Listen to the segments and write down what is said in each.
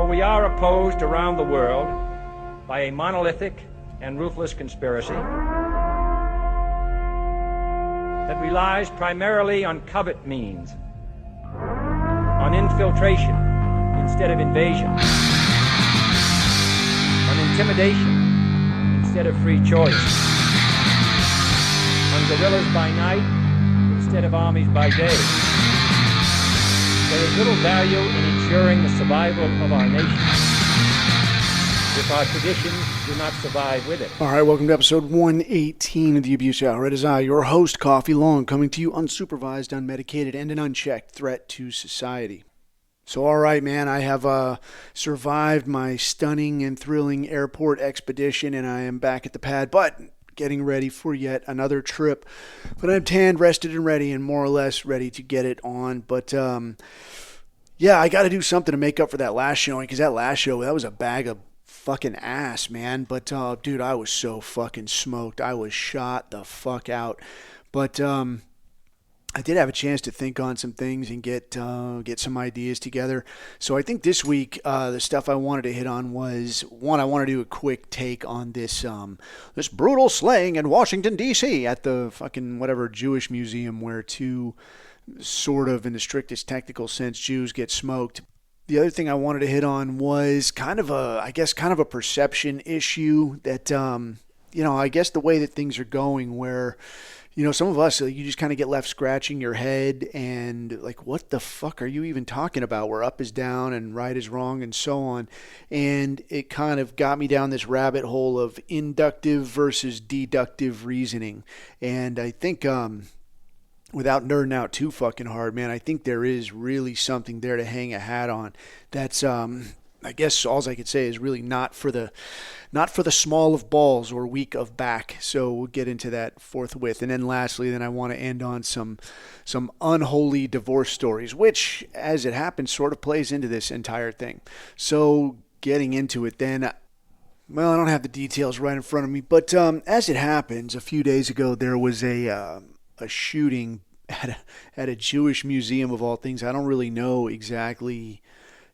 we are opposed around the world by a monolithic and ruthless conspiracy that relies primarily on covert means, on infiltration instead of invasion, on intimidation instead of free choice, on guerrillas by night instead of armies by day. There is little value in ensuring the survival of our nation if our traditions do not survive with it. All right, welcome to episode 118 of the Abuse Hour. It is I, your host, Coffee Long, coming to you unsupervised, unmedicated, and an unchecked threat to society. So, all right, man, I have survived my stunning and thrilling airport expedition, and I am back at the pad, but getting ready for yet another trip. But I'm tanned, rested, and ready, and more or less ready to get it on. But, yeah, I got to do something to make up for that last showing, because that last show, that was a bag of fucking ass, man. But, dude, I was so fucking smoked. I was shot the fuck out. But, I did have a chance to think on some things and get some ideas together. So I think this week the stuff I wanted to hit on was, one, I want to do a quick take on this this brutal slaying in Washington, D.C. at the fucking whatever Jewish museum where two sort of, in the strictest technical sense, Jews get smoked. The other thing I wanted to hit on was kind of a perception issue that, I guess the way that things are going where, some of us, you just kind of get left scratching your head and like, what the fuck are you even talking about? Where up is down and right is wrong and so on. And it kind of got me down this rabbit hole of inductive versus deductive reasoning. And I think, without nerding out too fucking hard, man, I think there is really something there to hang a hat on. That's, I guess all I could say is really not for the small of balls or weak of back. So we'll get into that forthwith. And then lastly, I want to end on some unholy divorce stories, which, as it happens, sort of plays into this entire thing. So getting into it then, well, I don't have the details right in front of me, but as it happens, a few days ago there was a shooting at a Jewish museum of all things. I don't really know exactly.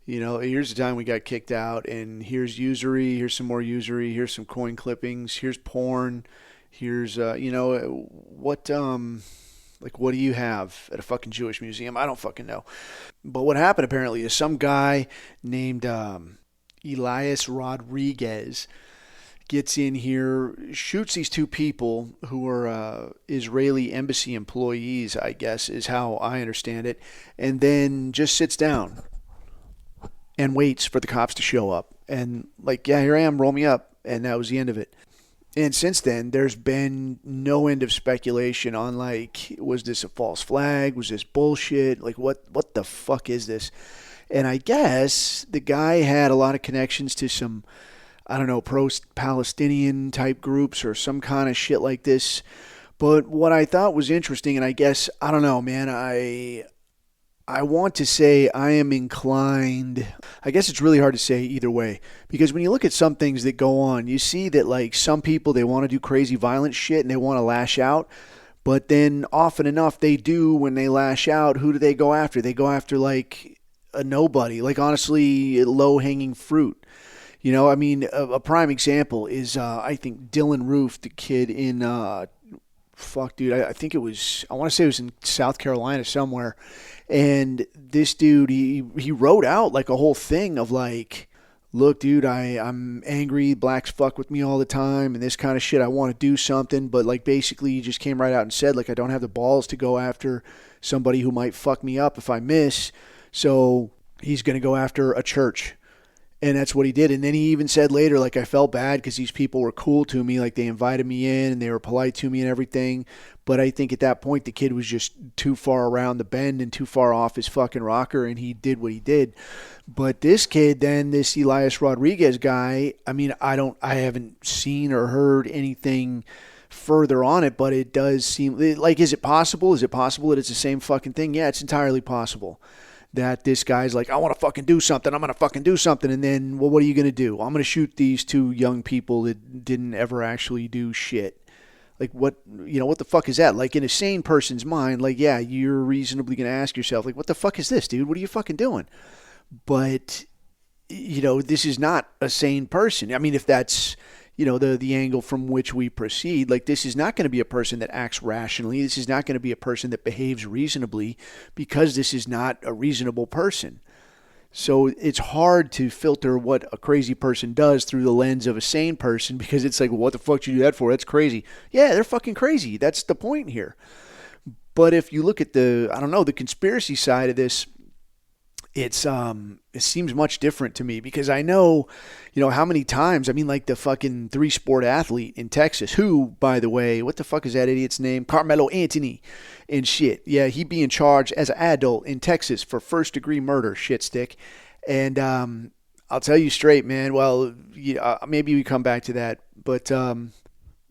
Here's the time we got kicked out, and here's usury, here's some more usury, here's some coin clippings, here's porn, here's, what do you have at a fucking Jewish museum? I don't fucking know. But what happened apparently is some guy named Elias Rodriguez gets in here, shoots these two people who are Israeli embassy employees, I guess, is how I understand it, and then just sits down and waits for the cops to show up. And yeah, here I am, roll me up. And that was the end of it. And since then, there's been no end of speculation on was this a false flag? Was this bullshit? What the fuck is this? And I guess the guy had a lot of connections to some, I don't know, pro-Palestinian type groups or some kind of shit like this. But what I thought was interesting, and I guess, I don't know, man, I want to say I am inclined, I guess it's really hard to say either way, because when you look at some things that go on, you see that some people, they want to do crazy violent shit and they want to lash out, but then often enough they do. When they lash out, who do they go after? They go after a nobody, honestly, low-hanging fruit. A prime example is I think Dylan Roof, the kid in I want to say it was in South Carolina somewhere. And this dude, he wrote out a whole thing of look, dude, I'm angry, blacks fuck with me all the time and this kind of shit. I want to do something. But basically he just came right out and said I don't have the balls to go after somebody who might fuck me up if I miss. So he's going to go after a church. And that's what he did. And then he even said later, I felt bad because these people were cool to me. They invited me in and they were polite to me and everything. But I think at that point, the kid was just too far around the bend and too far off his fucking rocker. And he did what he did. But this kid, then this Elias Rodriguez guy, I haven't seen or heard anything further on it, but it does seem is it possible? Is it possible that it's the same fucking thing? Yeah, it's entirely possible. That this guy's I want to fucking do something. I'm going to fucking do something. And then, well, what are you going to do? I'm going to shoot these two young people that didn't ever actually do shit. What the fuck is that? In a sane person's mind, yeah, you're reasonably going to ask yourself, what the fuck is this, dude? What are you fucking doing? But this is not a sane person. I mean, if that's, the angle from which we proceed, like this is not going to be a person that acts rationally. This is not going to be a person that behaves reasonably because this is not a reasonable person. So it's hard to filter what a crazy person does through the lens of a sane person because it's like, well, what the fuck did you do that for? That's crazy. Yeah, they're fucking crazy. That's the point here. But if you look at the conspiracy side of this, it seems much different to me because I know, how many times, I mean, like the fucking 3-sport athlete in Texas, who, by the way, what the fuck is that idiot's name? Carmelo Anthony and shit. Yeah, he being charged as an adult in Texas for first-degree murder, shit stick. And I'll tell you straight, man, well, maybe we come back to that, but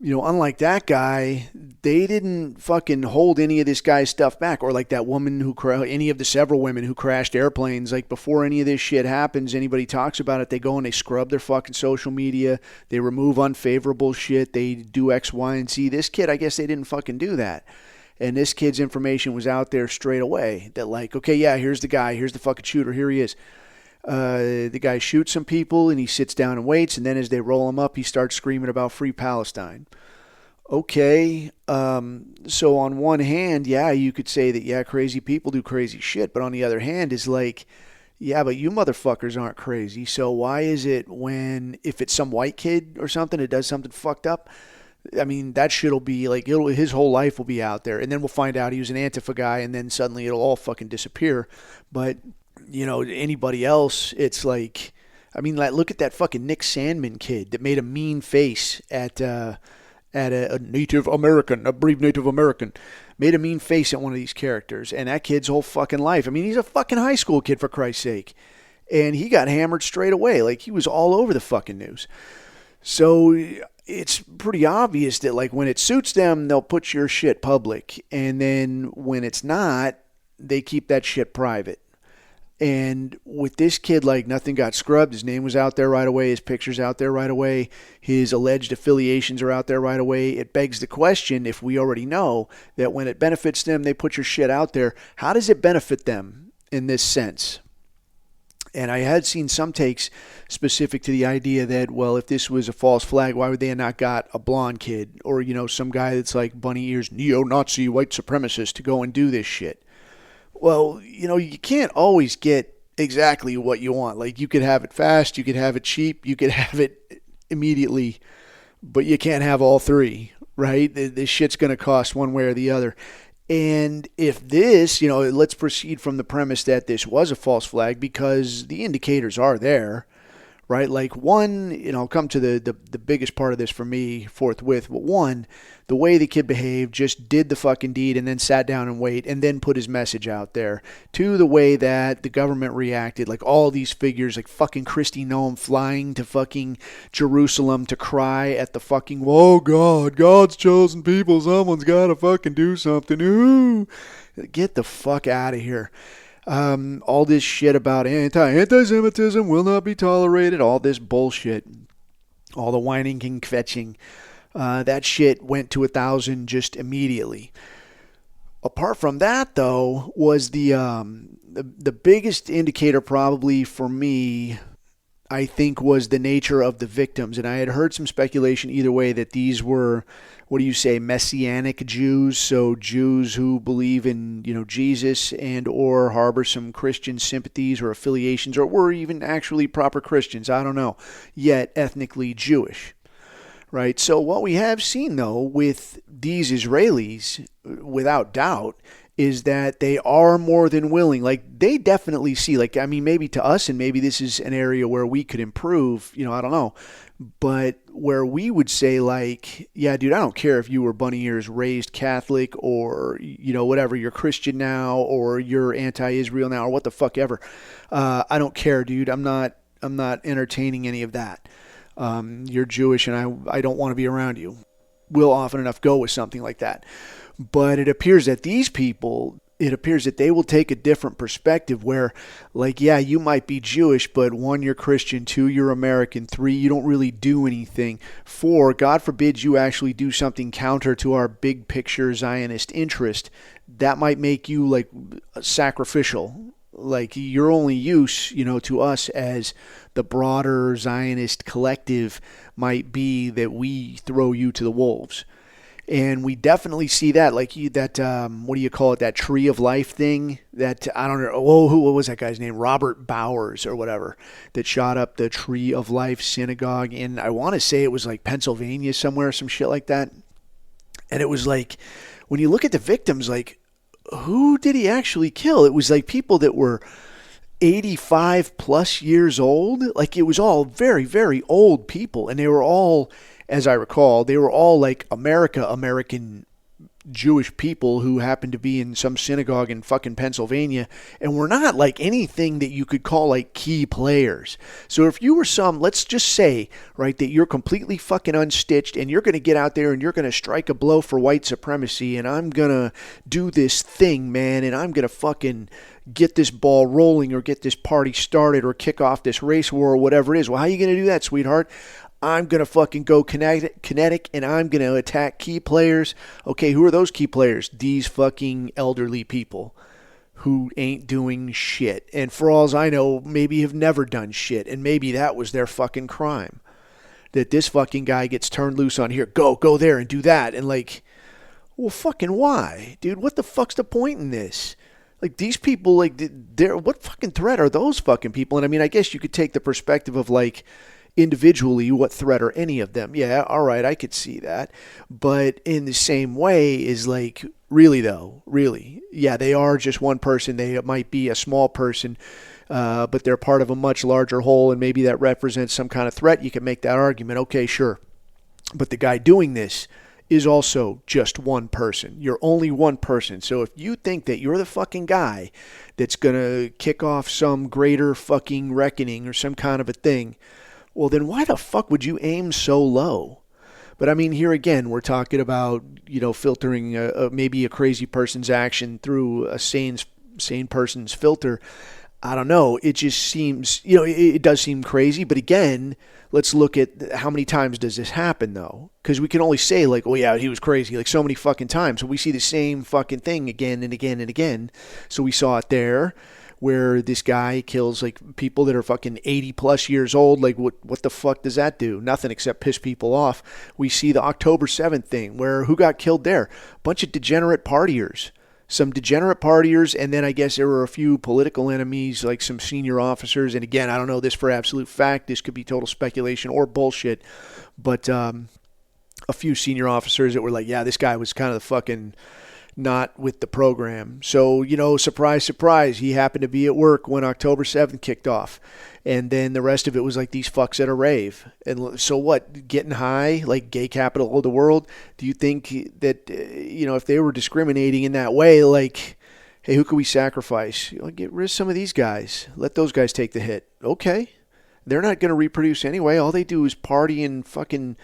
unlike that guy, they didn't fucking hold any of this guy's stuff back. Or like that woman any of the several women who crashed airplanes, like before any of this shit happens, anybody talks about it, they go and they scrub their fucking social media. They remove unfavorable shit. They do X, Y, and Z. This kid, I guess they didn't fucking do that. And this kid's information was out there straight away that like, okay, yeah, here's the guy. Here's the fucking shooter. Here he is. The guy shoots some people and he sits down and waits, and then as they roll him up, he starts screaming about free Palestine. Okay, so on one hand, yeah, you could say that, yeah, crazy people do crazy shit, but on the other hand is like, yeah, but you motherfuckers aren't crazy, so why is it if it's some white kid or something that does something fucked up, I mean, that shit'll be like, his whole life will be out there, and then we'll find out he was an Antifa guy, and then suddenly it'll all fucking disappear, but anybody else, it's like, I mean, like, look at that fucking Nick Sandman kid that made a mean face at a Native American, a brave Native American, made a mean face at one of these characters, and that kid's whole fucking life. I mean, he's a fucking high school kid, for Christ's sake, and he got hammered straight away. Like, he was all over the fucking news. So it's pretty obvious that, like, when it suits them, they'll put your shit public, and then when it's not, they keep that shit private. And with this kid, like, nothing got scrubbed. His name was out there right away. His picture's out there right away. His alleged affiliations are out there right away. It begs the question, if we already know that when it benefits them, they put your shit out there, how does it benefit them in this sense? And I had seen some takes specific to the idea that, well, if this was a false flag, why would they have not got a blonde kid or, some guy that's like bunny ears, neo-Nazi white supremacist to go and do this shit? Well, you can't always get exactly what you want. Like, you could have it fast, you could have it cheap, you could have it immediately, but you can't have all three, right? This shit's going to cost one way or the other. And if this, let's proceed from the premise that this was a false flag because the indicators are there, right? Like, one, I'll come to the biggest part of this for me forthwith, but one, the way the kid behaved, just did the fucking deed and then sat down and wait and then put his message out there. Two, the way that the government reacted, like all these figures, like fucking Kristi Noem flying to fucking Jerusalem to cry at the fucking, oh God, God's chosen people, someone's gotta fucking do something. Ooh, get the fuck out of here. All this shit about anti-Semitism will not be tolerated, all this bullshit, all the whining and kvetching, that shit went to 1,000 just immediately. Apart from that, though, was the biggest indicator probably for me, I think, was the nature of the victims. And I had heard some speculation either way that these were, what do you say, Messianic Jews, so Jews who believe in, Jesus and or harbor some Christian sympathies or affiliations, or were even actually proper Christians, I don't know, yet ethnically Jewish, right? So what we have seen, though, with these Israelis, without doubt, is that they are more than willing. Like, they definitely see, like, I mean, maybe to us, and maybe this is an area where we could improve, I don't know, but where we would say, like, yeah, dude, I don't care if you were bunny ears raised Catholic or, whatever, you're Christian now or you're anti-Israel now or what the fuck ever. I don't care, dude. I'm not entertaining any of that. You're Jewish and I don't want to be around you. We'll often enough go with something like that. But it appears that these people, they will take a different perspective where, like, yeah, you might be Jewish, but 1, you're Christian, 2, you're American, 3, you don't really do anything, 4, God forbid you actually do something counter to our big picture Zionist interest, that might make you, like, sacrificial, Like your only use, to us as the broader Zionist collective might be that we throw you to the wolves. And we definitely see that, like that, what do you call it? That tree of life thing. That I don't know. Oh, what was that guy's name? Robert Bowers or whatever. That shot up the Tree of Life synagogue in, I want to say it was like Pennsylvania somewhere, some shit like that. And it was like, when you look at the victims, like, who did he actually kill? It was like people that were 85 plus years old. Like it was all very, very old people, and they were all, as I recall, they were all like American Jewish people who happened to be in some synagogue in fucking Pennsylvania, and were not like anything that you could call like key players. So if you were let's just say, right, that you're completely fucking unstitched and you're going to get out there and you're going to strike a blow for white supremacy, and I'm going to do this thing, man, and I'm going to fucking get this ball rolling or get this party started or kick off this race war or whatever it is. Well, how are you going to do that, sweetheart? I'm going to fucking go kinetic and I'm going to attack key players. Okay, who are those key players? These fucking elderly people who ain't doing shit. And for all I know, maybe have never done shit. And maybe that was their fucking crime. That this fucking guy gets turned loose on here. Go there and do that. And like, well, fucking why? Dude, what the fuck's the point in this? Like, these people, like, what fucking threat are those fucking people? And I mean, I guess you could take the perspective of like, individually, what threat are any of them? Yeah, all right, I could see that. But in the same way is like, really though, really, yeah, they are just one person. They might be a small person, but they're part of a much larger whole, and maybe that represents some kind of threat. You can make that argument. Okay, sure. But the guy doing this is also just one person. You're only one person. So if you think that you're the fucking guy that's going to kick off some greater fucking reckoning or some kind of a thing, well, then why the fuck would you aim so low? But I mean, here again, we're talking about, filtering maybe a crazy person's action through a sane person's filter. I don't know. It just seems, it does seem crazy. But again, let's look at how many times does this happen, though? Because we can only say, like, oh, yeah, he was crazy, like so many fucking times. So we see the same fucking thing again and again and again. So we saw it there, where this guy kills like people that are fucking 80 plus years old. Like what the fuck does that do? Nothing except piss people off. We see the October 7th thing where who got killed there? A bunch of degenerate partiers. Some degenerate partiers, and then I guess there were a few political enemies, like some senior officers. And again, I don't know this for absolute fact. This could be total speculation or bullshit. But a few senior officers that were like, yeah, this guy was kind of the fucking not with the program. So, surprise, surprise, he happened to be at work when October 7th kicked off. And then the rest of it was like these fucks at a rave. And so what, getting high, like gay capital of the world? Do you think that, if they were discriminating in that way, like, hey, who could we sacrifice? Get rid of some of these guys. Let those guys take the hit. Okay. They're not going to reproduce anyway. All they do is party and fucking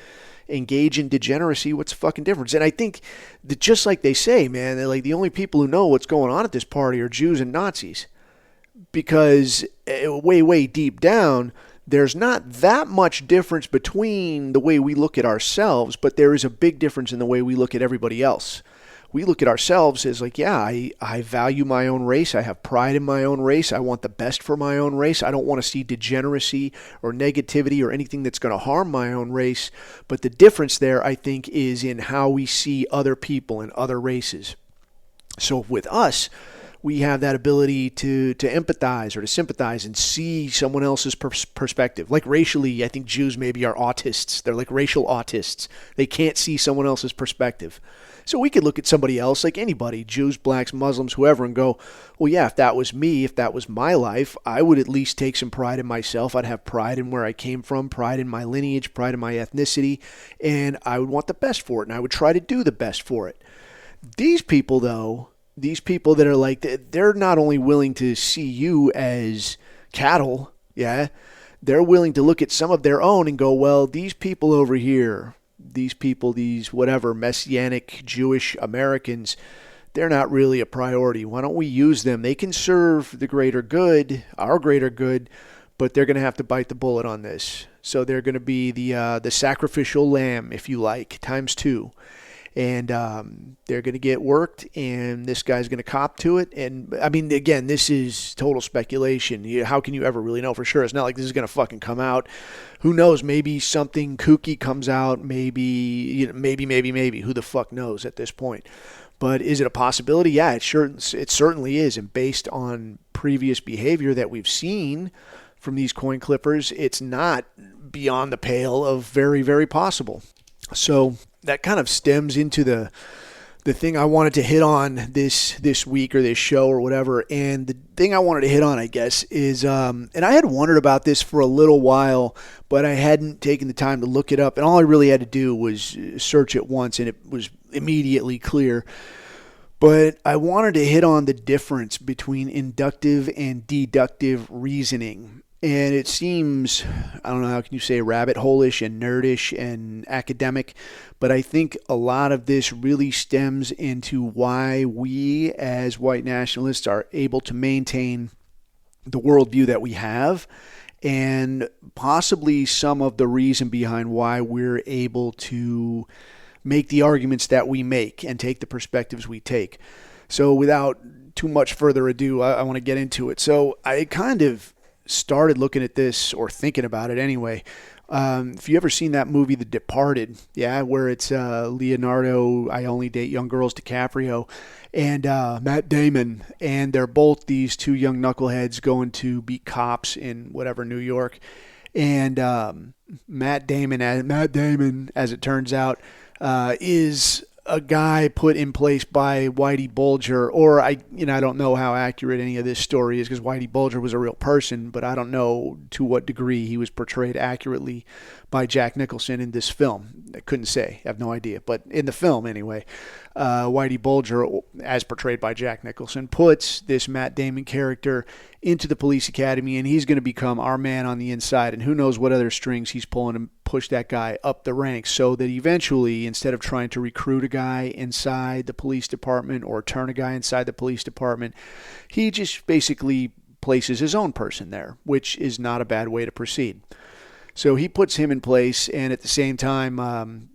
engage in degeneracy. What's the fucking difference? And I think that just like they say, man, they're like the only people who know what's going on at this party are Jews and Nazis, because way, way deep down, there's not that much difference between the way we look at ourselves, but there is a big difference in the way we look at everybody else. We look at ourselves as like, yeah, I value my own race. I have pride in my own race. I want the best for my own race. I don't want to see degeneracy or negativity or anything that's going to harm my own race. But the difference there, I think, is in how we see other people and other races. So with us, we have that ability to empathize or to sympathize and see someone else's perspective. Like racially, I think Jews maybe are autists. They're like racial autists. They can't see someone else's perspective. So we could look at somebody else, like anybody, Jews, blacks, Muslims, whoever, and go, well, yeah, if that was me, if that was my life, I would at least take some pride in myself. I'd have pride in where I came from, pride in my lineage, pride in my ethnicity, and I would want the best for it, and I would try to do the best for it. These people, though, these people that are like, they're not only willing to see you as cattle, yeah, they're willing to look at some of their own and go, well, these people over here, these people, these whatever, Messianic Jewish Americans, they're not really a priority. Why don't we use them? They can serve the greater good, our greater good, but they're going to have to bite the bullet on this. So they're going to be the sacrificial lamb, if you like, times two. and they're going to get worked, and this guy's going to cop to it. And I mean, again, this is total speculation. How can you ever really know for sure? It's not like this is going to fucking come out. Who knows? Maybe something kooky comes out. Maybe, maybe. Who the fuck knows at this point? But is it a possibility? Yeah, it certainly is. And based on previous behavior that we've seen from these coin clippers, it's not beyond the pale of very, very possible. So that kind of stems into the thing I wanted to hit on this week or this show or whatever. And the thing I wanted to hit on, I guess, is, and I had wondered about this for a little while, but I hadn't taken the time to look it up. And all I really had to do was search it once, and it was immediately clear. But I wanted to hit on the difference between inductive and deductive reasoning. And it seems, I don't know, how can you say, rabbit hole-ish and nerdish and academic, but I think a lot of this really stems into why we as white nationalists are able to maintain the worldview that we have, and possibly some of the reason behind why we're able to make the arguments that we make and take the perspectives we take. So without too much further ado, I want to get into it. So I kind of started looking at this, or thinking about it anyway. If you ever seen that movie The Departed, yeah, where it's Leonardo, I Only Date Young Girls, DiCaprio, and Matt Damon, and they're both these two young knuckleheads going to be cops in whatever, New York. And Matt Damon, as it turns out, is a guy put in place by Whitey Bulger, or I don't know how accurate any of this story is, because Whitey Bulger was a real person, but I don't know to what degree he was portrayed accurately by Jack Nicholson in this film. I couldn't say. I have no idea. But in the film, anyway, Whitey Bulger, as portrayed by Jack Nicholson, puts this Matt Damon character into the police academy, and he's going to become our man on the inside. And who knows what other strings he's pulling to push that guy up the ranks, so that eventually, instead of trying to recruit a guy inside the police department or turn a guy inside the police department, he just basically places his own person there, which is not a bad way to proceed. So he puts him in place, and at the same time,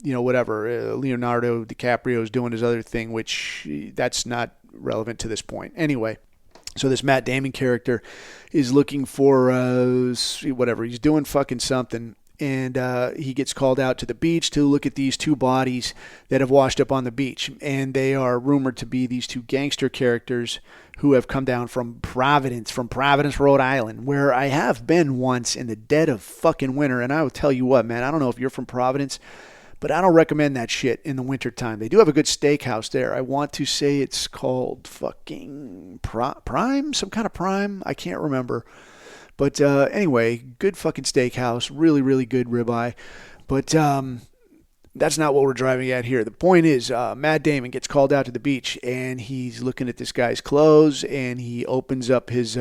Leonardo DiCaprio is doing his other thing, which that's not relevant to this point. Anyway, so this Matt Damon character is looking for he's doing fucking something, and he gets called out to the beach to look at these two bodies that have washed up on the beach, and they are rumored to be these two gangster characters who have come down from Providence, Rhode Island, where I have been once in the dead of fucking winter. And I will tell you what, man, I don't know if you're from Providence, but I don't recommend that shit in the wintertime. They do have a good steakhouse there. I want to say it's called fucking Prime, some kind of Prime. I can't remember. But anyway, good fucking steakhouse, really, really good ribeye. But that's not what we're driving at here. The point is, Matt Damon gets called out to the beach, and he's looking at this guy's clothes, and he opens up his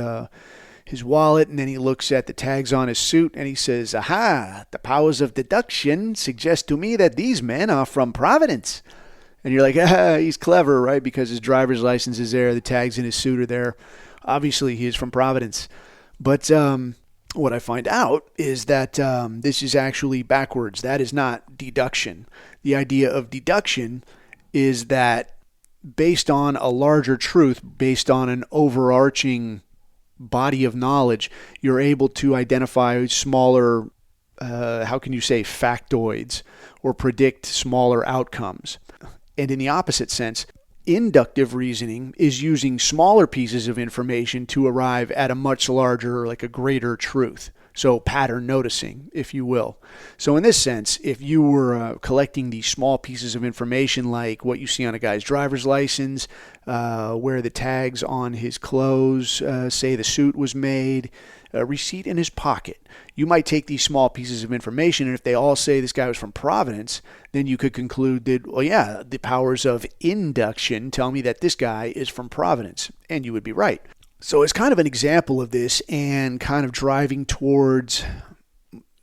wallet, and then he looks at the tags on his suit, and he says, "Aha, the powers of deduction suggest to me that these men are from Providence." And you're like, he's clever, right? Because his driver's license is there, the tags in his suit are there. Obviously, he is from Providence. But what I find out is that this is actually backwards. That is not deduction. The idea of deduction is that based on a larger truth, based on an overarching body of knowledge, you're able to identify smaller, factoids, or predict smaller outcomes. And in the opposite sense, inductive reasoning is using smaller pieces of information to arrive at a much larger, like a greater truth. So pattern noticing, if you will. So in this sense, if you were collecting these small pieces of information, like what you see on a guy's driver's license, where the tags on his clothes say the suit was made, a receipt in his pocket, you might take these small pieces of information, and if they all say this guy was from Providence, then you could conclude that, well, yeah, the powers of induction tell me that this guy is from Providence, and you would be right. So it's kind of an example of this, and kind of driving towards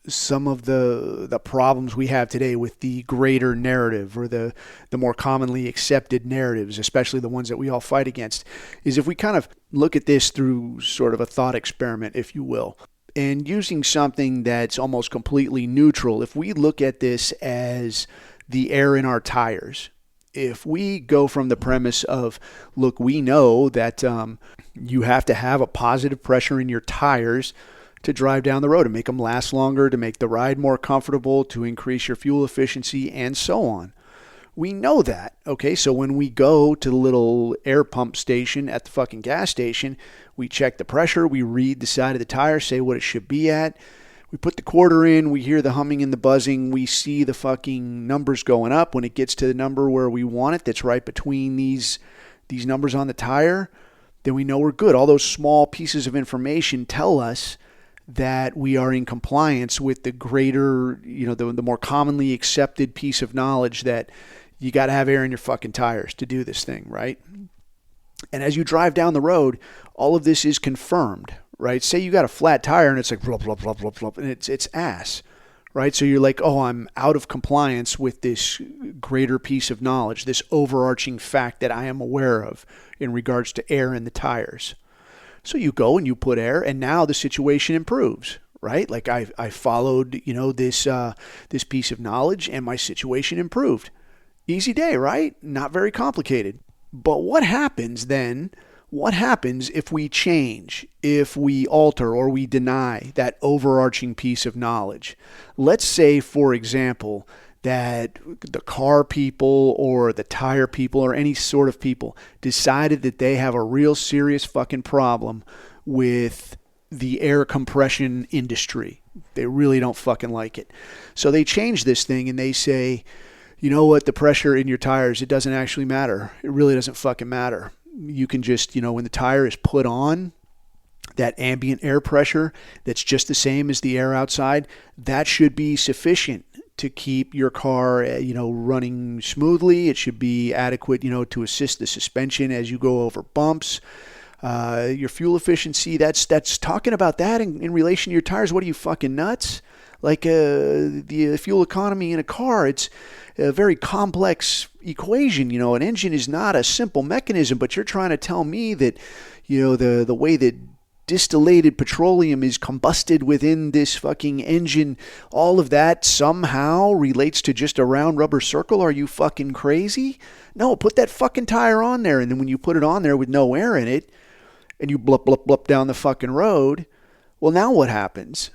some of the problems we have today with the greater narrative, or the more commonly accepted narratives, especially the ones that we all fight against, is if we kind of look at this through sort of a thought experiment, if you will, and using something that's almost completely neutral. If we look at this as the air in our tires, If we go from the premise of, look, we know that you have to have a positive pressure in your tires to drive down the road, to make them last longer, to make the ride more comfortable, to increase your fuel efficiency, and so on. We know that, okay? So when we go to the little air pump station at the fucking gas station, we check the pressure, we read the side of the tire, say what it should be at. We put the quarter in, we hear the humming and the buzzing, we see the fucking numbers going up. When it gets to the number where we want it, that's right between these numbers on the tire, then we know we're good. All those small pieces of information tell us that we are in compliance with the greater, the more commonly accepted piece of knowledge that you got to have air in your fucking tires to do this thing, right? And as you drive down the road, all of this is confirmed, right? Say you got a flat tire and it's like blah, blah, blah, blah, blah, and it's ass, right? So you're like, oh, I'm out of compliance with this greater piece of knowledge, this overarching fact that I am aware of in regards to air in the tires. So you go and you put air, and now the situation improves, right? Like I followed, this piece of knowledge, and my situation improved. Easy day, right? Not very complicated. But what happens then? What happens if we change, if we alter or we deny that overarching piece of knowledge? Let's say, for example, that the car people or the tire people or any sort of people decided that they have a real serious fucking problem with the air compression industry. They really don't fucking like it. So they change this thing and they say, you know what, the pressure in your tires, it doesn't actually matter. It really doesn't fucking matter. You can just, when the tire is put on, that ambient air pressure that's just the same as the air outside, that should be sufficient to keep your car, running smoothly. It should be adequate, to assist the suspension as you go over bumps. Your fuel efficiency, that's talking about that in relation to your tires. What are you, fucking nuts? Like the fuel economy in a car, it's a very complex equation. An engine is not a simple mechanism, but you're trying to tell me that, the way that distillated petroleum is combusted within this fucking engine, all of that somehow relates to just a round rubber circle? Are you fucking crazy? No, put that fucking tire on there, and then when you put it on there with no air in it, and you blup, blup, blup down the fucking road, well, now what happens?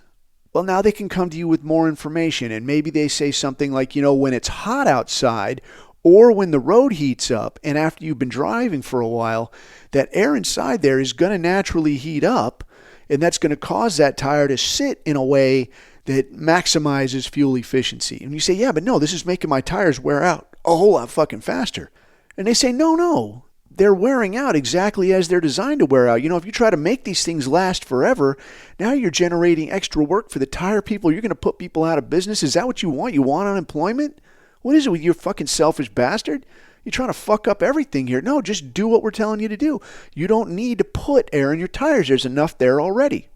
Well, now they can come to you with more information, and maybe they say something like, when it's hot outside, or when the road heats up, and after you've been driving for a while, that air inside there is going to naturally heat up, and that's going to cause that tire to sit in a way that maximizes fuel efficiency. And you say, yeah, but no, this is making my tires wear out a whole lot fucking faster. And they say, no, they're wearing out exactly as they're designed to wear out. If you try to make these things last forever, now you're generating extra work for the tire people. You're going to put people out of business. Is that what you want? You want unemployment? What is it with you, fucking selfish bastard? You're trying to fuck up everything here. No, just do what we're telling you to do. You don't need to put air in your tires. There's enough there already.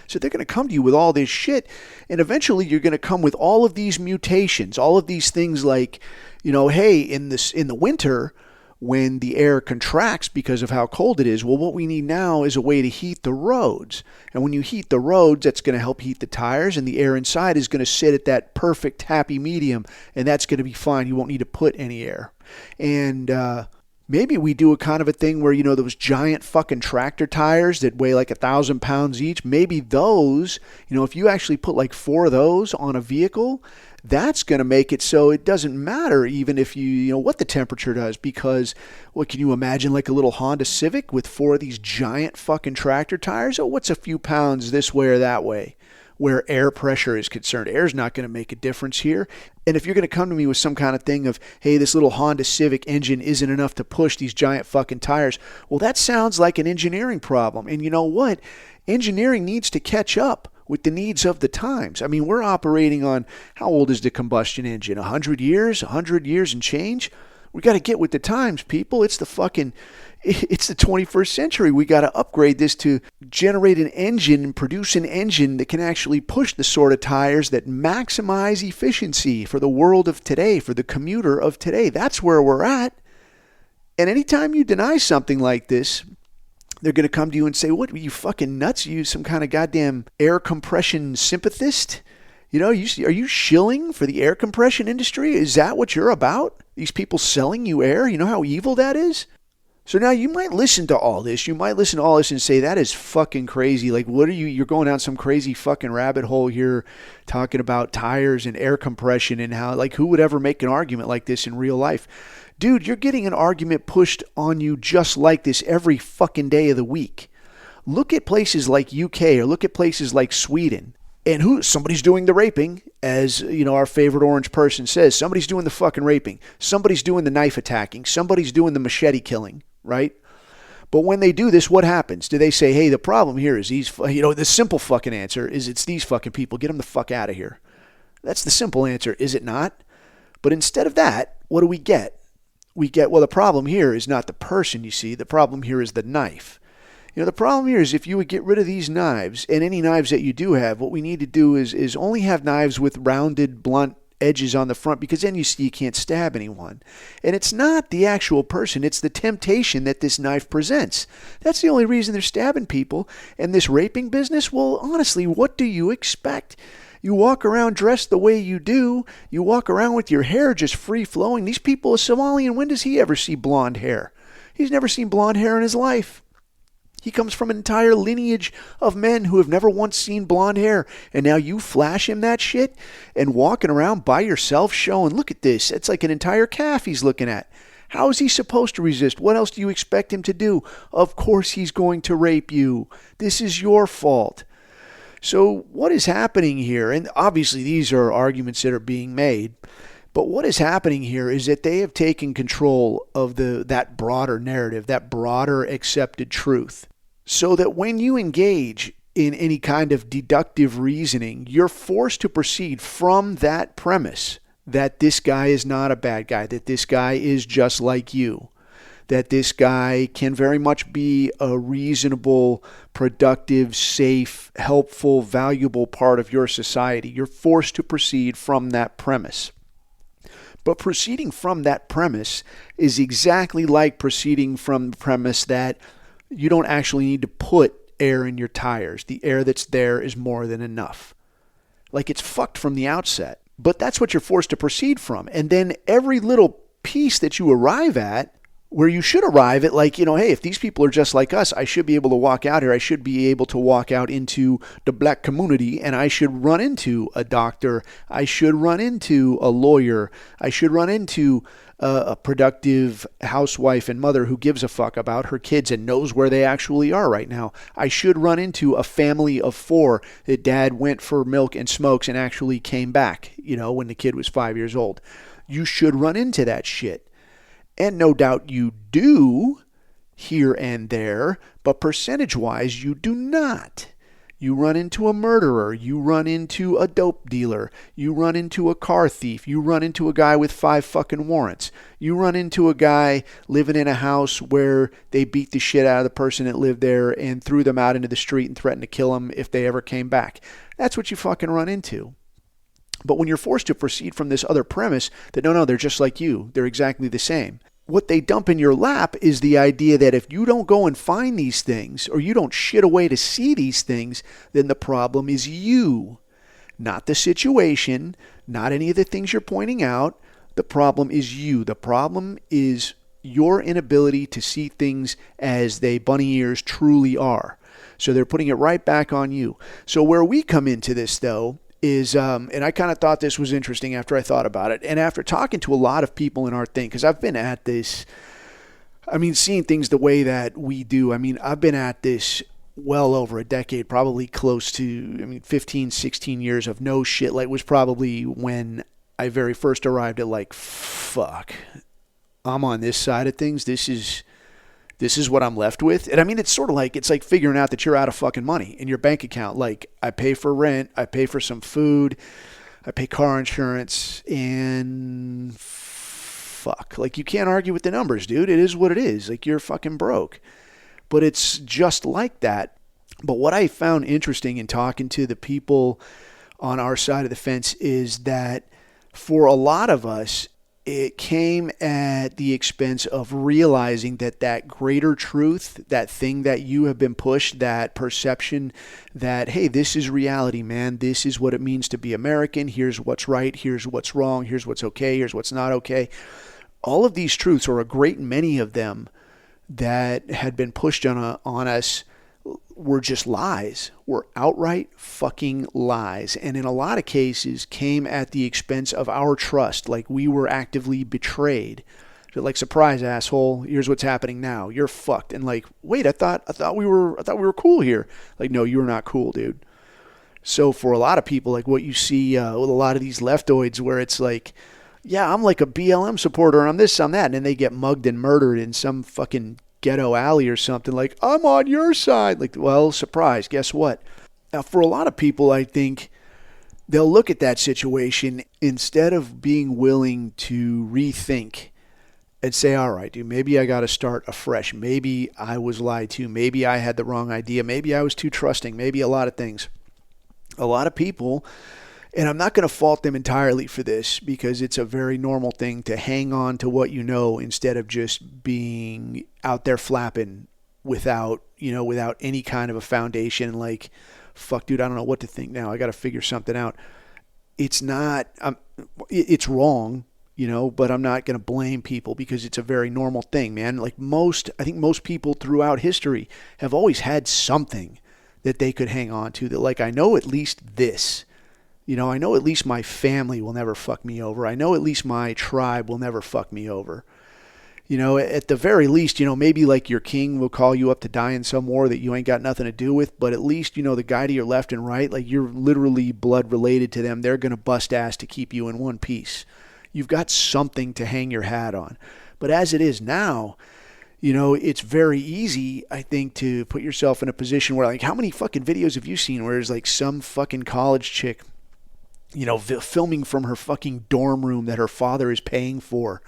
So they're going to come to you with all this shit, and eventually you're going to come with all of these mutations, all of these things like, hey, in the winter, when the air contracts because of how cold it is, well, what we need now is a way to heat the roads. And when you heat the roads, that's going to help heat the tires, and the air inside is going to sit at that perfect happy medium, and that's going to be fine. You won't need to put any air. And maybe we do a kind of a thing where, those giant fucking tractor tires that weigh like 1,000 pounds each, maybe those, if you actually put like 4 of those on a vehicle, that's going to make it so it doesn't matter even if what the temperature does, because what can you imagine, like a little Honda Civic with 4 of these giant fucking tractor tires? Oh, what's a few pounds this way or that way? Where air pressure is concerned, air's not going to make a difference here. And if you're going to come to me with some kind of thing of, hey, this little Honda Civic engine isn't enough to push these giant fucking tires, well, that sounds like an engineering problem. And you know what? Engineering needs to catch up with the needs of the times. I mean, we're operating on, how old is the combustion engine? 100 years? 100 years and change? We got to get with the times, people. It's the 21st century. We got to upgrade this to generate an engine and produce an engine that can actually push the sort of tires that maximize efficiency for the world of today, for the commuter of today. That's where we're at. And anytime you deny something like this, they're going to come to you and say, what, are you fucking nuts? Are you some kind of goddamn air compression sympathist? Are you shilling for the air compression industry? Is that what you're about? These people selling you air, you know how evil that is? So now you might listen to all this. You might listen to all this and say, that is fucking crazy. Like, what are you're going down some crazy fucking rabbit hole here talking about tires and air compression and how, like, who would ever make an argument like this in real life? Dude, you're getting an argument pushed on you just like this every fucking day of the week. Look at places like UK or look at places like Sweden. And somebody's doing the raping, as you know, our favorite orange person says. Somebody's doing the fucking raping. Somebody's doing the knife attacking. Somebody's doing the machete killing, right? But when they do this, what happens? Do they say, hey, the problem here is these, the simple fucking answer is it's these fucking people. Get them the fuck out of here. That's the simple answer, is it not? But instead of that, what do we get? We get, well, the problem here is not the person, you see. The problem here is the knife. The problem here is if you would get rid of these knives and any knives that you do have, what we need to do is only have knives with rounded, blunt edges on the front, because then you see you can't stab anyone. And it's not the actual person, it's the temptation that this knife presents. That's the only reason they're stabbing people. And this raping business, well, honestly, what do you expect? You walk around dressed the way you do. You walk around with your hair just free-flowing. These people, a Somalian, when does he ever see blonde hair? He's never seen blonde hair in his life. He comes from an entire lineage of men who have never once seen blonde hair. And now you flash him that shit and walking around by yourself showing, look at this. It's like an entire calf he's looking at. How is he supposed to resist? What else do you expect him to do? Of course he's going to rape you. This is your fault. So what is happening here? And obviously these are arguments that are being made. But what is happening here is that they have taken control of that broader narrative, that broader accepted truth. So that when you engage in any kind of deductive reasoning, you're forced to proceed from that premise that this guy is not a bad guy, that this guy is just like you, that this guy can very much be a reasonable, productive, safe, helpful, valuable part of your society. You're forced to proceed from that premise. But proceeding from that premise is exactly like proceeding from the premise that you don't actually need to put air in your tires. The air that's there is more than enough. Like, it's fucked from the outset. But that's what you're forced to proceed from. And then every little piece that you arrive at, where you should arrive at, like, hey, if these people are just like us, I should be able to walk out here. I should be able to walk out into the black community and I should run into a doctor. I should run into a lawyer. I should run into a productive housewife and mother who gives a fuck about her kids and knows where they actually are right now. I should run into a family of 4 that dad went for milk and smokes and actually came back, when the kid was 5 years old. You should run into that shit. And no doubt you do here and there, but percentage-wise you do not. You run into a murderer, you run into a dope dealer, you run into a car thief, you run into a guy with 5 fucking warrants, you run into a guy living in a house where they beat the shit out of the person that lived there and threw them out into the street and threatened to kill them if they ever came back. That's what you fucking run into. But when you're forced to proceed from this other premise that no, they're just like you, they're exactly the same, what they dump in your lap is the idea that if you don't go and find these things, or you don't shit away to see these things, then the problem is you, not the situation, not any of the things you're pointing out. The problem is you. The problem is your inability to see things as they bunny ears truly are. So they're putting it right back on you. So where we come into this, though, is, and I kind of thought this was interesting after I thought about it, and after talking to a lot of people in our thing, because I've been at this, seeing things the way that we do, I've been at this well over a decade, probably close to, 15, 16 years of no shit. Like, was probably when I very first arrived at, like, fuck, I'm on this side of things, this is what I'm left with. And it's sort of like, it's like figuring out that you're out of fucking money in your bank account. Like, I pay for rent, I pay for some food, I pay car insurance, and fuck. Like, you can't argue with the numbers, dude. It is what it is. Like, you're fucking broke. But it's just like that. But what I found interesting in talking to the people on our side of the fence is that for a lot of us, it came at the expense of realizing that greater truth, that thing that you have been pushed, that perception that, hey, this is reality, man. This is what it means to be American. Here's what's right. Here's what's wrong. Here's what's okay. Here's what's not okay. all of these truths, or a great many of them that had been pushed on us, were just lies, were outright fucking lies. And in a lot of cases came at the expense of our trust, like we were actively betrayed. Like, surprise, asshole, here's what's happening now. You're fucked. And like, wait, I thought we were cool here. Like, no, you're not cool, dude. So for a lot of people, like what you see with a lot of these leftoids, where it's like, yeah, I'm like a BLM supporter, I'm this, I'm that, and then they get mugged and murdered in some fucking ghetto alley or something, like, I'm on your side. Like, well, surprise, guess what? Now, for a lot of people, I think they'll look at that situation, instead of being willing to rethink and say, all right, dude, maybe I got to start afresh. Maybe I was lied to. Maybe I had the wrong idea. Maybe I was too trusting. Maybe a lot of things. A lot of people, and I'm not going to fault them entirely for this, because it's a very normal thing to hang on to what you know instead of just being out there flapping without any kind of a foundation. Like, fuck, dude, I don't know what to think now. I got to figure something out. It's not, it's wrong. But I'm not going to blame people, because it's a very normal thing, man. Like I think most people throughout history have always had something that they could hang on to, that, like, I know at least this. I know at least my family will never fuck me over. I know at least my tribe will never fuck me over. At the very least, maybe like your king will call you up to die in some war that you ain't got nothing to do with, but at least, the guy to your left and right, like, you're literally blood related to them. They're going to bust ass to keep you in one piece. You've got something to hang your hat on. But as it is now, it's very easy, I think, to put yourself in a position where, like, how many fucking videos have you seen where there's like some fucking college chick, filming from her fucking dorm room that her father is paying for,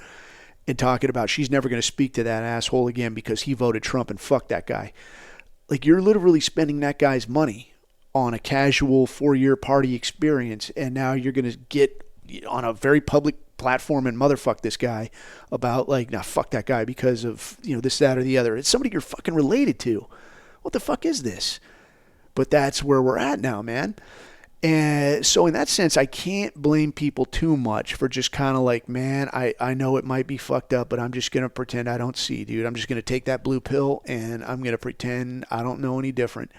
and talking about she's never going to speak to that asshole again because he voted Trump, and fuck that guy. Like, you're literally spending that guy's money on a casual 4-year party experience, and now you're going to get on a very public platform and motherfuck this guy about, like, nah, fuck that guy because of, this, that, or the other. It's somebody you're fucking related to. What the fuck is this? But that's where we're at now, man. And so in that sense, I can't blame people too much for just kind of like, man, I know it might be fucked up, but I'm just going to pretend I don't see, dude. I'm just going to take that blue pill and I'm going to pretend I don't know any different.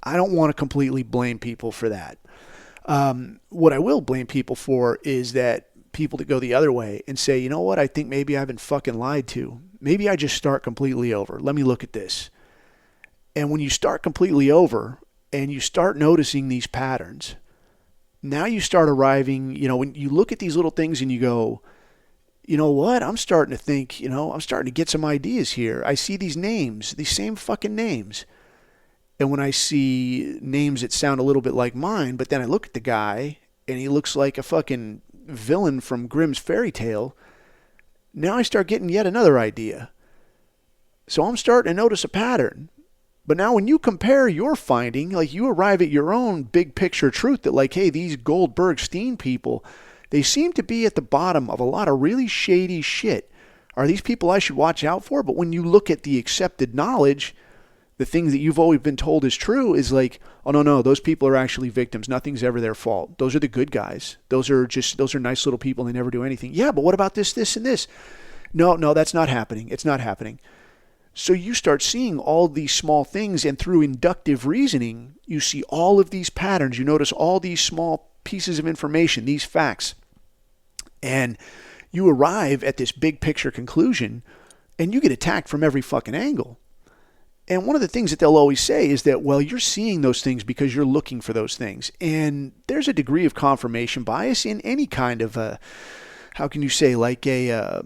I don't want to completely blame people for that. What I will blame people for is that people that go the other way and say, you know what, I think maybe I've been fucking lied to. Maybe I just start completely over. Let me look at this. And when you start completely over and you start noticing these patterns, now you start arriving, when you look at these little things and you go, you know what, I'm starting to think, I'm starting to get some ideas here. I see these names, these same fucking names. And when I see names that sound a little bit like mine, but then I look at the guy and he looks like a fucking villain from Grimm's fairy tale, now I start getting yet another idea. So I'm starting to notice a pattern. But now when you compare your finding, like, you arrive at your own big picture truth that, like, hey, these Goldberg-Steen people, they seem to be at the bottom of a lot of really shady shit. Are these people I should watch out for? But when you look at the accepted knowledge, the things that you've always been told is true is like, oh, no, those people are actually victims. Nothing's ever their fault. Those are the good guys. Those are nice little people. They never do anything. Yeah, but what about this, and this? No, that's not happening. It's not happening. So you start seeing all these small things, and through inductive reasoning, you see all of these patterns. You notice all these small pieces of information, these facts. And you arrive at this big picture conclusion, and you get attacked from every fucking angle. And one of the things that they'll always say is that, well, you're seeing those things because you're looking for those things. And there's a degree of confirmation bias in any kind of a, how can you say, like a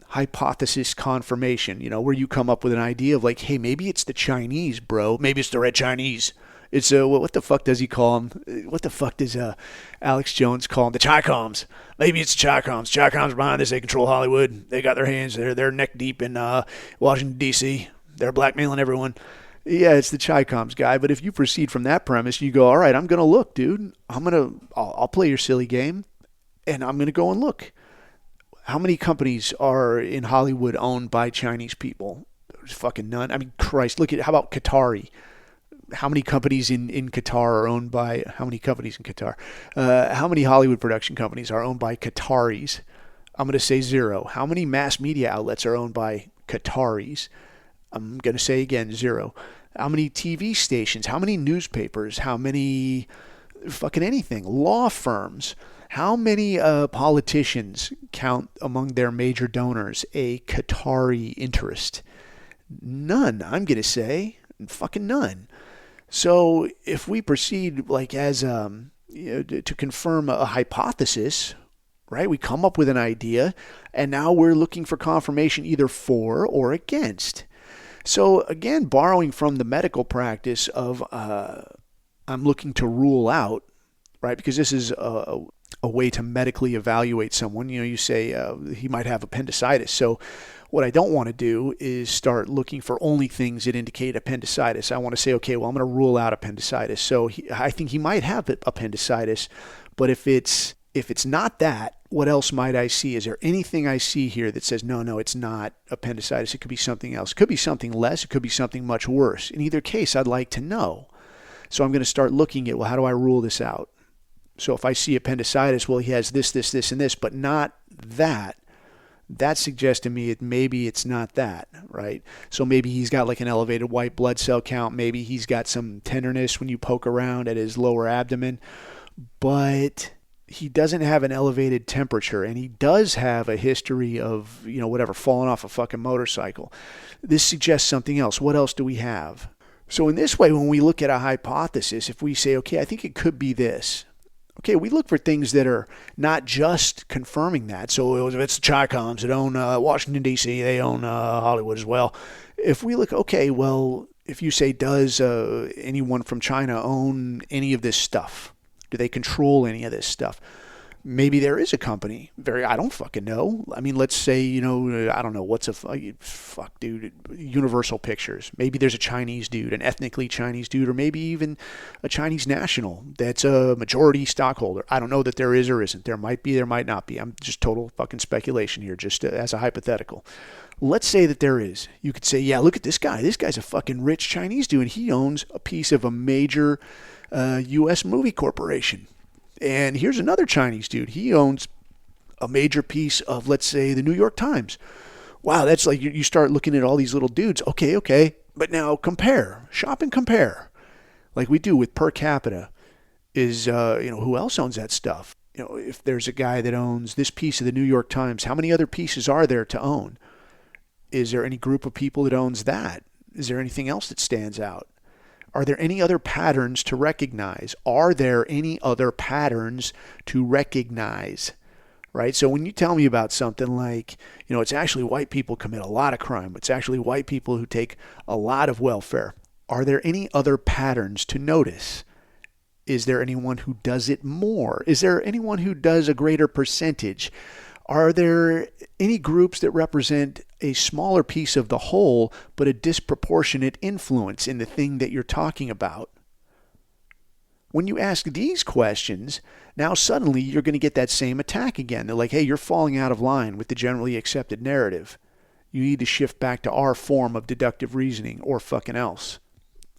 hypothesis confirmation, where you come up with an idea of like, hey, maybe it's the Chinese, bro. Maybe it's the Red Chinese. It's what the fuck does he call them? What the fuck does Alex Jones call them? The Chi-Coms. Maybe it's the Chi-Coms. Chi-Coms behind this. They control Hollywood. They got their hands. They're neck deep in Washington, D.C. They're blackmailing everyone. Yeah, it's the Chi-Coms guy. But if you proceed from that premise, you go, all right, I'm going to look, dude. I'll play your silly game, and I'm going to go and look. How many companies are in Hollywood owned by Chinese people? There's fucking none. I mean, Christ, look at, how about Qatari? How many companies in Qatar are owned by, how many companies in Qatar? How many Hollywood production companies are owned by Qataris? I'm going to say zero. How many mass media outlets are owned by Qataris? I'm going to say again, zero. How many TV stations? How many newspapers? How many fucking anything? Law firms? How many politicians count among their major donors a Qatari interest? None, I'm going to say. Fucking none. So if we proceed like as to confirm a hypothesis, right? We come up with an idea, and now we're looking for confirmation either for or against. So again, borrowing from the medical practice of I'm looking to rule out, right? Because this is a way to medically evaluate someone. You say he might have appendicitis. So what I don't want to do is start looking for only things that indicate appendicitis. I want to say, okay, well, I'm going to rule out appendicitis. So I think he might have appendicitis, but if it's not that, what else might I see? Is there anything I see here that says, no, it's not appendicitis. It could be something else. It could be something less. It could be something much worse. In either case, I'd like to know. So I'm going to start looking at, well, how do I rule this out? So if I see appendicitis, well, he has this, and this, but not that. That suggests to me maybe it's not that, right? So maybe he's got like an elevated white blood cell count. Maybe he's got some tenderness when you poke around at his lower abdomen. But he doesn't have an elevated temperature, and he does have a history of, falling off a fucking motorcycle. This suggests something else. What else do we have? So in this way, when we look at a hypothesis, if we say, okay, I think it could be this, okay, we look for things that are not just confirming that. So if it's the Chi-Coms that own Washington, D.C., they own Hollywood as well. If we look, okay, well, if you say, does anyone from China own any of this stuff? Do they control any of this stuff? Maybe there is a company. I don't fucking know. I mean, let's say, I don't know. Universal Pictures. Maybe there's a Chinese dude, an ethnically Chinese dude, or maybe even a Chinese national that's a majority stockholder. I don't know that there is or isn't. There might be, there might not be. I'm just total fucking speculation here, just as a hypothetical. Let's say that there is. You could say, yeah, look at this guy. This guy's a fucking rich Chinese dude, and he owns a piece of a major U.S. movie corporation. And here's another Chinese dude. He owns a major piece of, let's say, the New York Times. Wow, that's like you start looking at all these little dudes. Okay. But now compare. Shop and compare. Like we do with per capita. Is, who else owns that stuff? If there's a guy that owns this piece of the New York Times, how many other pieces are there to own? Is there any group of people that owns that? Is there anything else that stands out? Are there any other patterns to recognize? Right? So when you tell me about something like, it's actually white people commit a lot of crime. It's actually white people who take a lot of welfare. Are there any other patterns to notice? Is there anyone who does it more? Is there anyone who does a greater percentage? Are there any groups that represent a smaller piece of the whole, but a disproportionate influence in the thing that you're talking about? When you ask these questions, now suddenly you're going to get that same attack again. They're like, hey, you're falling out of line with the generally accepted narrative. You need to shift back to our form of deductive reasoning or fucking else.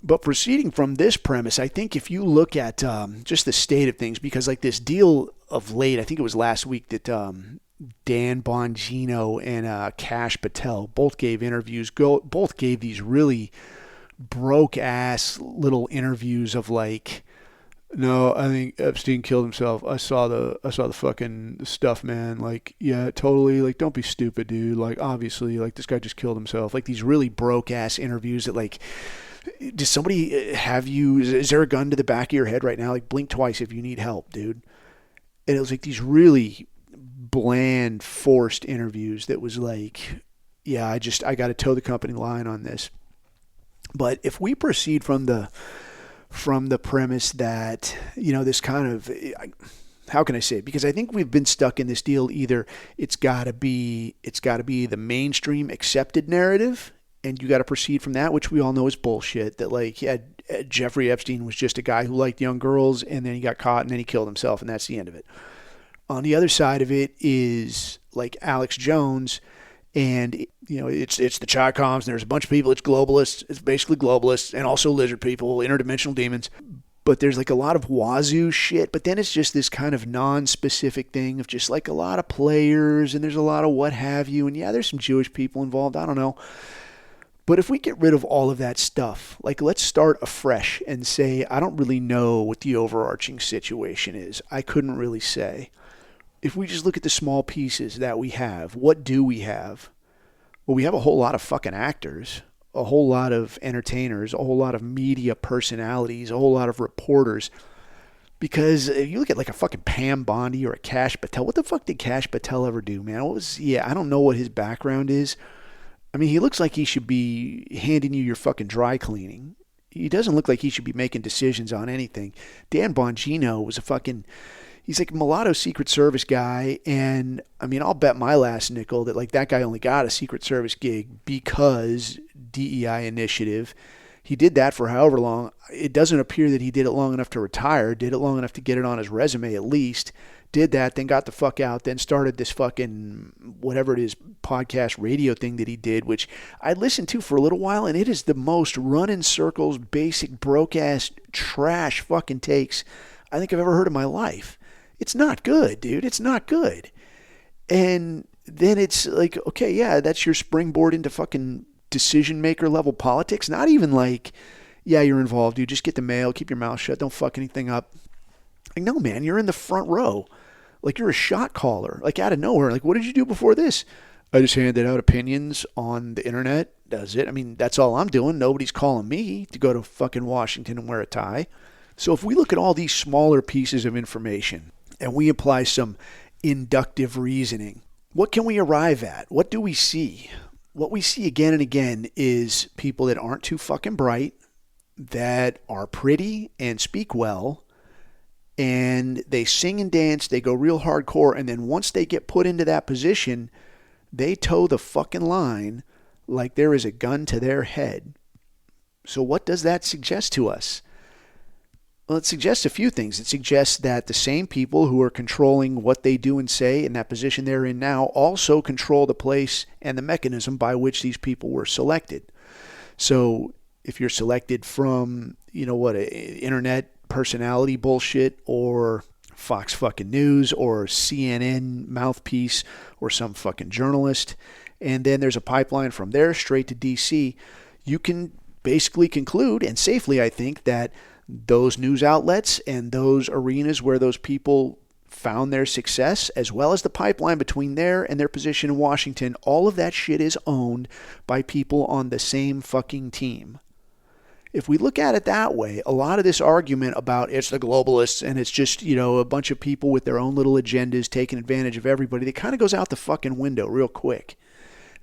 But proceeding from this premise, I think if you look at just the state of things, because like this deal of late, I think it was last week that Dan Bongino and Kash Patel both gave interviews. Both gave these really broke-ass little interviews of like, no, I think Epstein killed himself. I saw the fucking stuff, man. Like, yeah, totally. Like, don't be stupid, dude. Like, obviously, like this guy just killed himself. Like these really broke-ass interviews that like, does somebody have you? Is there a gun to the back of your head right now? Like, blink twice if you need help, dude. And it was like these really bland, forced interviews that was like, yeah, I got to toe the company line on this. But if we proceed from the premise that, this kind of, how can I say it? Because I think we've been stuck in this deal. Either it's got to be the mainstream accepted narrative, and you got to proceed from that, which we all know is bullshit. That like, yeah, Jeffrey Epstein was just a guy who liked young girls, and then he got caught, and then he killed himself, and that's the end of it. On the other side of it is like Alex Jones, and it's the Chi-Coms, and there's a bunch of people. It's globalists. It's basically globalists, and also lizard people, interdimensional demons. but there's like a lot of wazoo shit, but then it's just this kind of non-specific thing of just like a lot of players, and there's a lot of what have you, and yeah, there's some Jewish people involved, I don't know. But if we get rid of all of that stuff, like let's start afresh and say, I don't really know what the overarching situation is. I couldn't really say. If we just look at the small pieces that we have, what do we have? Well, we have a whole lot of fucking actors, a whole lot of entertainers, a whole lot of media personalities, a whole lot of reporters. Because if you look at like a fucking Pam Bondi or a Kash Patel, what the fuck did Kash Patel ever do, man? I don't know what his background is. I mean, he looks like he should be handing you your fucking dry cleaning. He doesn't look like he should be making decisions on anything. Dan Bongino was he's like a mulatto Secret Service guy, and I mean, I'll bet my last nickel that like that guy only got a Secret Service gig because DEI initiative. He did that for however long. It doesn't appear that he did it long enough to retire, did it long enough to get it on his resume at least. Did that, then got the fuck out, then started this fucking whatever it is, podcast radio thing that he did, which I listened to for a little while, and it is the most run in circles, basic, broke-ass, trash fucking takes I think I've ever heard in my life. It's not good, dude. It's not good. And then it's like, okay, yeah, that's your springboard into fucking decision-maker level politics. Not even like, yeah, you're involved, dude. Just get the mail, keep your mouth shut, don't fuck anything up. Like, no, man, you're in the front row. Like, you're a shot caller, like out of nowhere. Like, what did you do before this? I just handed out opinions on the internet. Does it? I mean, that's all I'm doing. Nobody's calling me to go to fucking Washington and wear a tie. So if we look at all these smaller pieces of information and we apply some inductive reasoning, what can we arrive at? What do we see? What we see again and again is people that aren't too fucking bright, that are pretty and speak well, and they sing and dance, they go real hardcore, and then once they get put into that position, they toe the fucking line like there is a gun to their head. So what does that suggest to us? Well, it suggests a few things. It suggests that the same people who are controlling what they do and say in that position they're in now also control the place and the mechanism by which these people were selected. So if you're selected from, internet personality bullshit or Fox fucking News or CNN mouthpiece or some fucking journalist, and then there's a pipeline from there straight to DC, you can basically conclude, and safely I think, that those news outlets and those arenas where those people found their success, as well as the pipeline between there and their position in Washington, all of that shit is owned by people on the same fucking team. If we look at it that way, a lot of this argument about it's the globalists and it's just, a bunch of people with their own little agendas taking advantage of everybody, that kind of goes out the fucking window real quick.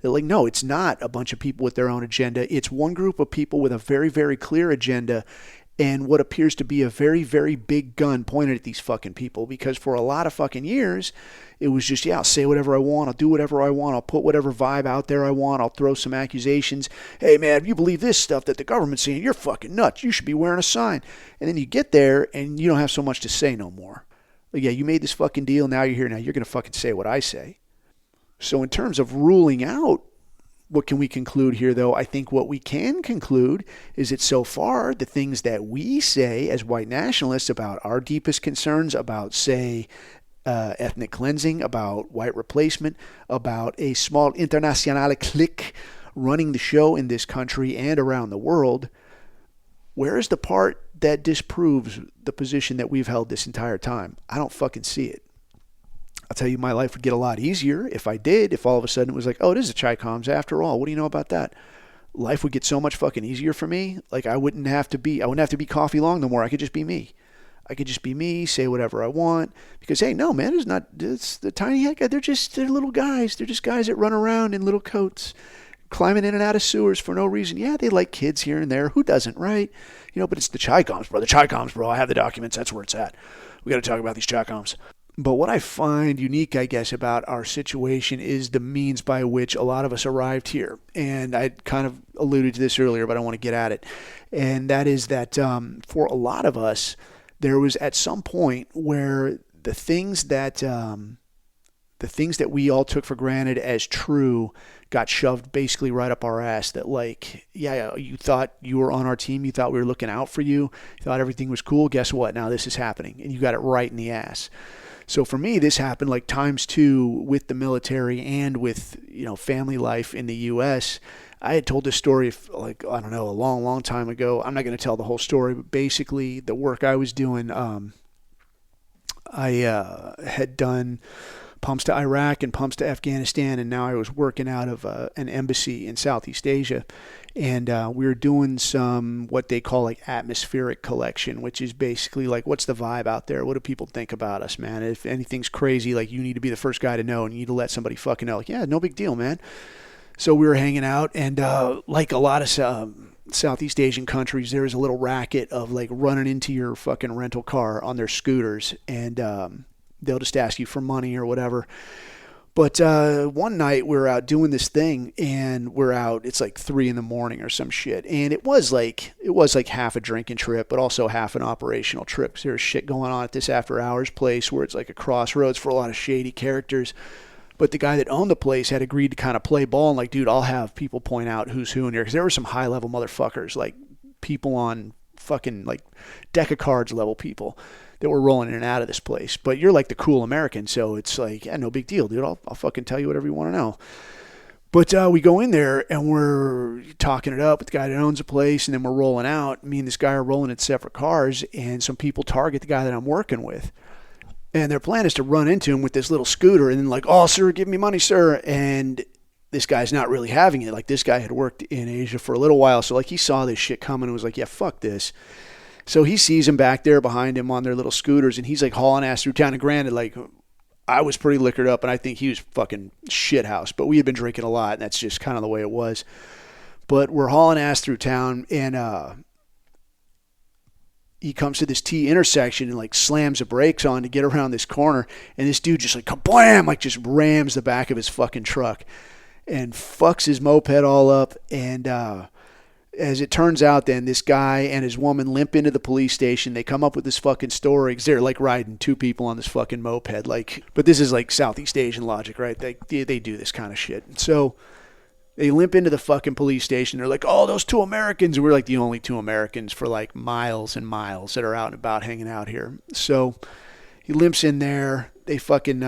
They're like, no, it's not a bunch of people with their own agenda. It's one group of people with a very, very clear agenda and what appears to be a very, very big gun pointed at these fucking people. Because for a lot of fucking years, it was just, I'll say whatever I want. I'll do whatever I want. I'll put whatever vibe out there I want. I'll throw some accusations. Hey, man, if you believe this stuff that the government's saying, you're fucking nuts. You should be wearing a sign. And then you get there and you don't have so much to say no more. Like, yeah, you made this fucking deal. Now you're here. Now you're going to fucking say what I say. So in terms of ruling out, what can we conclude here, though? I think what we can conclude is that so far, the things that we say as white nationalists about our deepest concerns about, say, ethnic cleansing, about white replacement, about a small internationale clique running the show in this country and around the world, where is the part that disproves the position that we've held this entire time? I don't fucking see it. I'll tell you, my life would get a lot easier if I did, if all of a sudden it was like, oh, it is the Chi-Coms after all. What do you know about that? Life would get so much fucking easier for me. Like, I wouldn't have to be Coffee Long no more. I could just be me. I could just be me, say whatever I want. Because, hey, no, man, it's the tiny head guy. They're little guys. They're just guys that run around in little coats, climbing in and out of sewers for no reason. Yeah, they like kids here and there. Who doesn't, right? But it's the Chi-Coms, bro. The Chi-Coms, bro. I have the documents. That's where it's at. We got to talk about these Chi-Coms. But what I find unique, I guess, about our situation is the means by which a lot of us arrived here. And I kind of alluded to this earlier, but I want to get at it. And that is that for a lot of us, there was at some point where the things that the things that we all took for granted as true got shoved basically right up our ass. That like, yeah, you thought you were on our team, you thought we were looking out for you, you thought everything was cool. Guess what? Now this is happening, and you got it right in the ass. So for me, this happened like times two with the military and with, family life in the U.S. I had told this story like, I don't know, a long, long time ago. I'm not going to tell the whole story, but basically the work I was doing, I had done pumps to Iraq and pumps to Afghanistan, and now I was working out of an embassy in Southeast Asia, and we were doing some what they call like atmospheric collection, which is basically like, what's the vibe out there? What do people think about us, man? If anything's crazy, like you need to be the first guy to know, and you need to let somebody fucking know. Like, yeah, no big deal, man. So we were hanging out, and like a lot of Southeast Asian countries, there is a little racket of like running into your fucking rental car on their scooters, and they'll just ask you for money or whatever. But one night we were out doing this thing, and we're out, it's like 3 a.m. or some shit. And it was like half a drinking trip, but also half an operational trip. 'Cause there's shit going on at this after hours place where it's like a crossroads for a lot of shady characters. But the guy that owned the place had agreed to kind of play ball and like, dude, I'll have people point out who's who in here. Because there were some high level motherfuckers, like people on fucking like deck of cards level people that were rolling in and out of this place. But you're like the cool American, so it's like, yeah, no big deal, dude. I'll fucking tell you whatever you want to know. But we go in there and we're talking it up with the guy that owns the place, and then we're rolling out. Me and this guy are rolling in separate cars, and some people target the guy that I'm working with. And their plan is to run into him with this little scooter and then like, oh, sir, give me money, sir. And this guy's not really having it. Like, this guy had worked in Asia for a little while, so like he saw this shit coming and was like, yeah, fuck this. So he sees him back there behind him on their little scooters, and he's like hauling ass through town. And granted, like, I was pretty liquored up, and I think he was fucking shithouse. But we had been drinking a lot, and that's just kind of the way it was. But we're hauling ass through town, and he comes to this T intersection and like slams the brakes on to get around this corner, and this dude just like kablam, like just rams the back of his fucking truck and fucks his moped all up. And as it turns out, then this guy and his woman limp into the police station. They come up with this fucking story because they're like riding 2 people on this fucking moped. Like, but this is like Southeast Asian logic, right? They do this kind of shit. So they limp into the fucking police station. They're like, oh, those 2 Americans. And we're like the only 2 Americans for like miles and miles that are out and about hanging out here. So he limps in there. They fucking,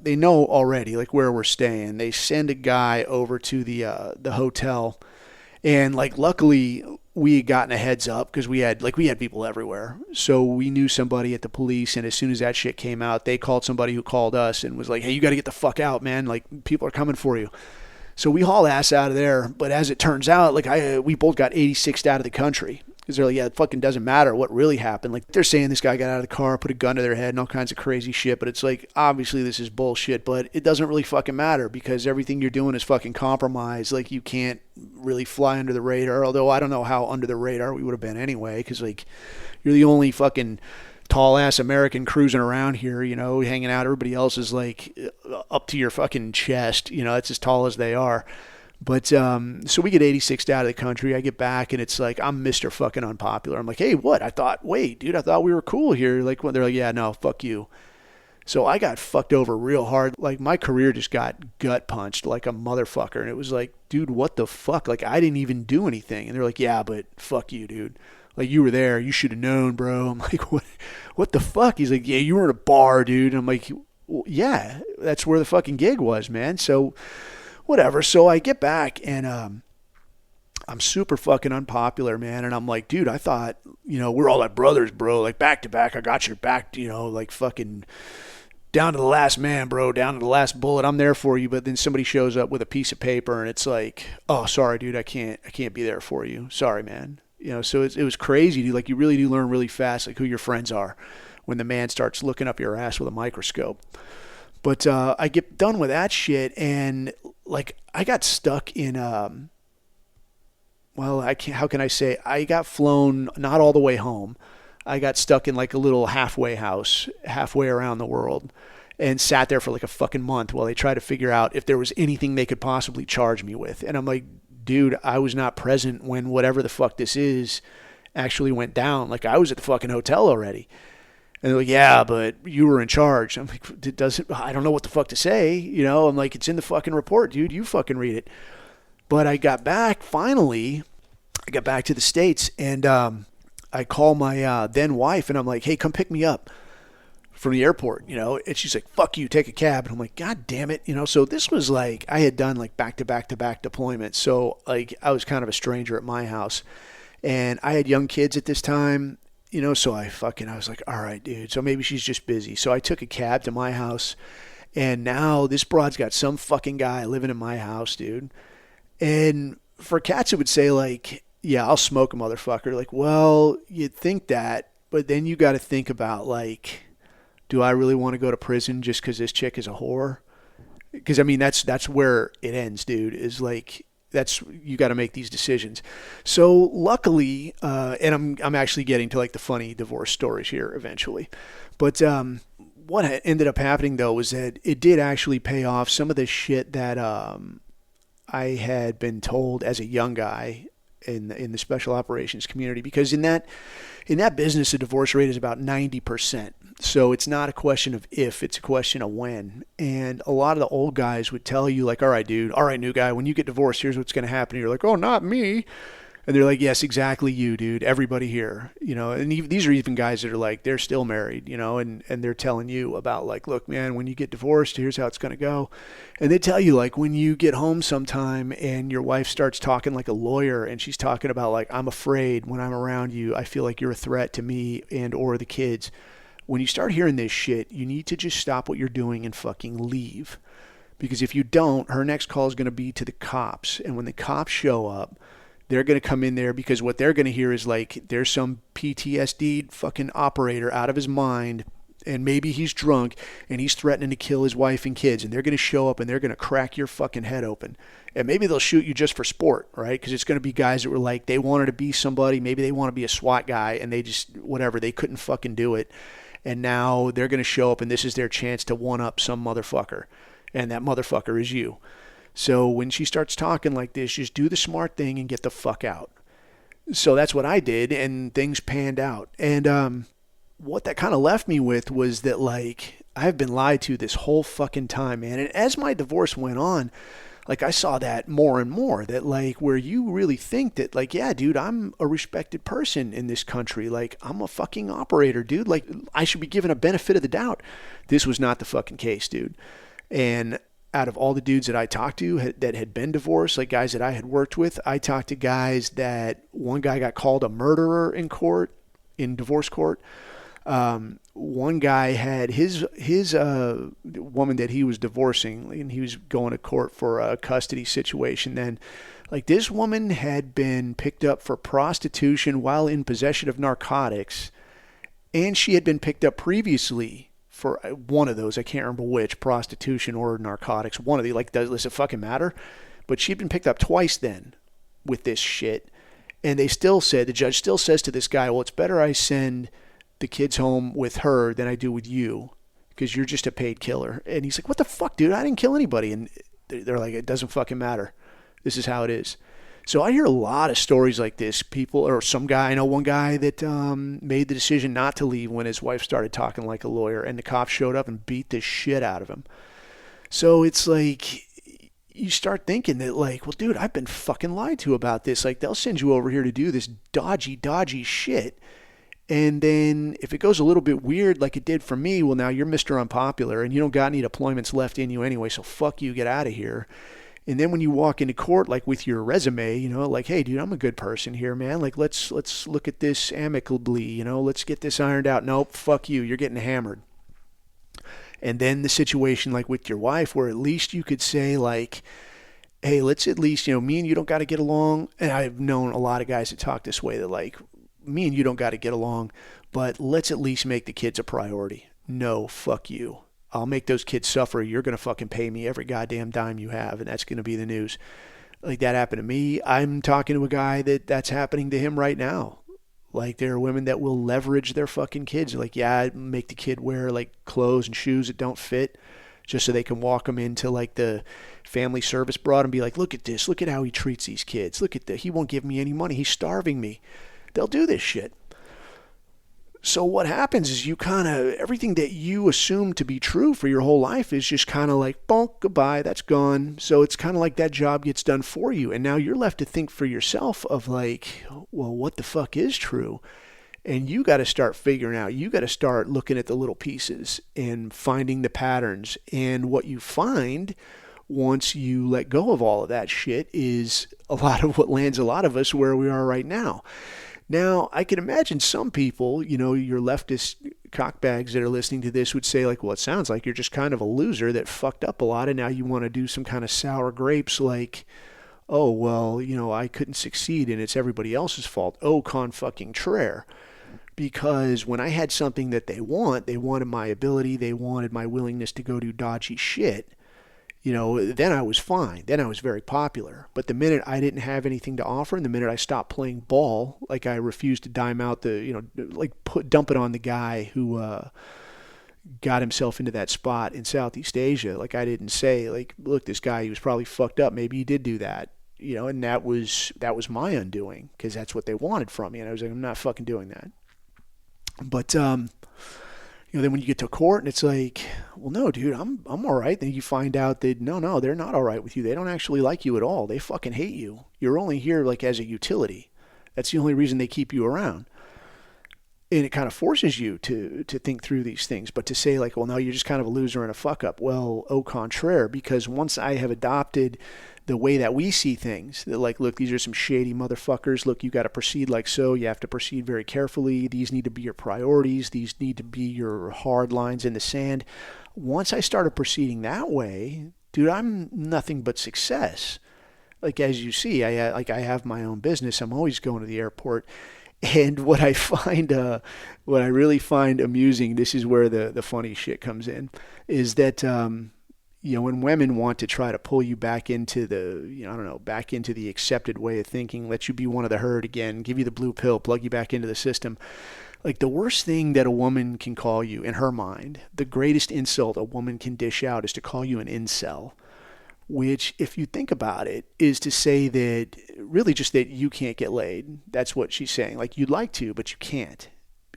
they know already like where we're staying. They send a guy over to the hotel. And like, luckily we had gotten a heads up because we had people everywhere. So we knew somebody at the police. And as soon as that shit came out, they called somebody who called us and was like, hey, you got to get the fuck out, man. Like, people are coming for you. So we haul ass out of there. But as it turns out, like we both got 86'd out of the country. Because they're like, yeah, it fucking doesn't matter what really happened. Like, they're saying this guy got out of the car, put a gun to their head and all kinds of crazy shit. But it's like, obviously this is bullshit. But it doesn't really fucking matter because everything you're doing is fucking compromised. Like, you can't really fly under the radar. Although I don't know how under the radar we would have been anyway. Because, like, you're the only fucking tall-ass American cruising around here, hanging out. Everybody else is, like, up to your fucking chest. It's as tall as they are. But so we get 86'd out of the country. I get back, and it's like, I'm Mr. fucking unpopular. I'm like, hey, what? I thought we were cool here. Like, when they're like, yeah, no, fuck you. So I got fucked over real hard. Like, my career just got gut punched like a motherfucker. And it was like, dude, what the fuck? Like, I didn't even do anything. And they're like, yeah, but fuck you, dude. Like, you were there. You should have known, bro. I'm like, what the fuck? He's like, yeah, you were in a bar, dude. And I'm like, well, yeah, that's where the fucking gig was, man. So whatever. So I get back, and I'm super fucking unpopular, man. And I'm like, dude, I thought, we're all like brothers, bro. Like, back to back, I got your back, like fucking down to the last man, bro, down to the last bullet. I'm there for you. But then somebody shows up with a piece of paper, and it's like, oh, sorry, dude, I can't be there for you. Sorry, man. So it was crazy, dude. Like, you really do learn really fast, like, who your friends are when the man starts looking up your ass with a microscope. But I get done with that shit, and like, I got stuck in, how can I say? I got flown not all the way home. I got stuck in like a little halfway house, halfway around the world, and sat there for like a fucking month while they tried to figure out if there was anything they could possibly charge me with. And I'm like, dude, I was not present when whatever the fuck this is actually went down. Like, I was at the fucking hotel already. And they're like, yeah, but you were in charge. I'm like, I don't know what the fuck to say. I'm like, it's in the fucking report, dude. You fucking read it. But I got back, finally, I got back to the States, and I call my then wife, and I'm like, hey, come pick me up from the airport, and she's like, fuck you, take a cab. And I'm like, God damn it. So this was like, I had done like back-to-back deployments. So like, I was kind of a stranger at my house, and I had young kids at this time, so I was like, all right, dude, so maybe she's just busy. So I took a cab to my house, and now this broad's got some fucking guy living in my house, dude. And for cats, it would say like, yeah, I'll smoke a motherfucker. Like, well, you'd think that, but then you got to think about like, do I really want to go to prison just because this chick is a whore? Because I mean, that's where it ends, dude. Is like, you got to make these decisions. So luckily, and I'm actually getting to like the funny divorce stories here eventually, but what ended up happening though was that it did actually pay off some of the shit that I had been told as a young guy in the special operations community, because in that business, the divorce rate is about 90%. So it's not a question of if, it's a question of when. And a lot of the old guys would tell you like, all right, dude, all right, new guy, when you get divorced, here's what's going to happen. And you're like, oh, not me. And they're like, yes, exactly you, dude. Everybody here, and these are even guys that are like, they're still married, and they're telling you about like, look, man, when you get divorced, here's how it's going to go. And they tell you like, when you get home sometime and your wife starts talking like a lawyer, and she's talking about like, I'm afraid when I'm around you, I feel like you're a threat to me and or the kids. When you start hearing this shit, you need to just stop what you're doing and fucking leave. Because if you don't, her next call is going to be to the cops. And when the cops show up, they're going to come in there, because what they're going to hear is like, there's some PTSD fucking operator out of his mind, and maybe he's drunk and he's threatening to kill his wife and kids, and they're going to show up and they're going to crack your fucking head open. And maybe they'll shoot you just for sport, right? Because it's going to be guys that were like, they wanted to be somebody, maybe they want to be a SWAT guy, and they just, whatever, they couldn't fucking do it. And now they're going to show up, and this is their chance to one-up some motherfucker. And that motherfucker is you. So when she starts talking like this, just do the smart thing and get the fuck out. So that's what I did, and things panned out. And what that kind of left me with was that, like, I've been lied to this whole fucking time, man. And as my divorce went on, like, I saw that more and more, that, like, where you really think that, like, yeah, dude, I'm a respected person in this country. Like, I'm a fucking operator, dude. Like, I should be given a benefit of the doubt. This was not the fucking case, dude. And out of all the dudes that I talked to that had been divorced, like guys that I had worked with, I talked to guys that one guy got called a murderer in divorce court. One guy had his woman that he was divorcing, and he was going to court for a custody situation. Then, like, this woman had been picked up for prostitution while in possession of narcotics, and she had been picked up previously for one of those, I can't remember which, prostitution or narcotics, one of the, like, does it fucking matter? But she'd been picked up twice then with this shit. And they still said, the judge still says to this guy, well, it's better I send the kids home with her than I do with you, because you're just a paid killer. And he's like, what the fuck, dude? I didn't kill anybody. And they're like, it doesn't fucking matter. This is how it is. So I hear a lot of stories like this. People, or some guy, I know one guy that made the decision not to leave when his wife started talking like a lawyer, and the cops showed up and beat the shit out of him. So it's like, you start thinking that, like, well, dude, I've been fucking lied to about this. Like, they'll send you over here to do this dodgy shit. And then if it goes a little bit weird like it did for me, well, now you're Mr. Unpopular and you don't got any deployments left in you anyway, so fuck you, get out of here. And then when you walk into court, like with your resume, like, hey, dude, I'm a good person here, man. Like, let's look at this amicably, let's get this ironed out. Nope, fuck you, you're getting hammered. And then the situation like with your wife, where at least you could say like, hey, let's at least, me and you don't got to get along. And I've known a lot of guys that talk this way, that like, me and you don't got to get along, but let's at least make the kids a priority. No, fuck you. I'll make those kids suffer. You're going to fucking pay me every goddamn dime you have, and that's going to be the news. Like, that happened to me. I'm talking to a guy that's happening to him right now. Like, there are women that will leverage their fucking kids. Like, yeah, make the kid wear, like, clothes and shoes that don't fit just so they can walk them into, like, the family service broad and be like, look at this. Look at how he treats these kids. Look at that. He won't give me any money. He's starving me. They'll do this shit. So what happens is you kind of, everything that you assume to be true for your whole life is just kind of like, bonk, goodbye, that's gone. So it's kind of like that job gets done for you. And now you're left to think for yourself of like, well, what the fuck is true? And you got to start figuring out, you got to start looking at the little pieces and finding the patterns. And what you find once you let go of all of that shit is a lot of what lands a lot of us where we are right now. Now, I can imagine some people, your leftist cockbags that are listening to this would say like, well, it sounds like you're just kind of a loser that fucked up a lot and now you want to do some kind of sour grapes like, oh, well, I couldn't succeed and it's everybody else's fault. Oh, con fucking traire. Because when I had something that they wanted my ability, they wanted my willingness to go do dodgy shit, then I was fine. Then I was very popular. But the minute I didn't have anything to offer and the minute I stopped playing ball, like I refused to dime out dump it on the guy who got himself into that spot in Southeast Asia. Like I didn't say like, look, this guy, he was probably fucked up. Maybe he did do that. And that was my undoing because that's what they wanted from me. And I was like, I'm not fucking doing that. But, then when you get to court and it's like, well, no, dude, I'm all right. Then you find out that, no, they're not all right with you. They don't actually like you at all. They fucking hate you. You're only here like as a utility. That's the only reason they keep you around. And it kind of forces you to think through these things. But to say like, well, no, you're just kind of a loser and a fuck up. Well, au contraire, because once I have adopted the way that we see things, that like, look, these are some shady motherfuckers. Look, you got to proceed like so. You have to proceed very carefully. These need to be your priorities. These need to be your hard lines in the sand. Once I started proceeding that way, dude, I'm nothing but success. Like, as you see, I have my own business. I'm always going to the airport. And what I really find amusing, this is where the funny shit comes in, is that, when women want to try to pull you back into back into the accepted way of thinking, let you be one of the herd again, give you the blue pill, plug you back into the system. Like the worst thing that a woman can call you in her mind, the greatest insult a woman can dish out is to call you an incel, which if you think about it is to say that really just that you can't get laid. That's what she's saying. Like you'd like to, but you can't.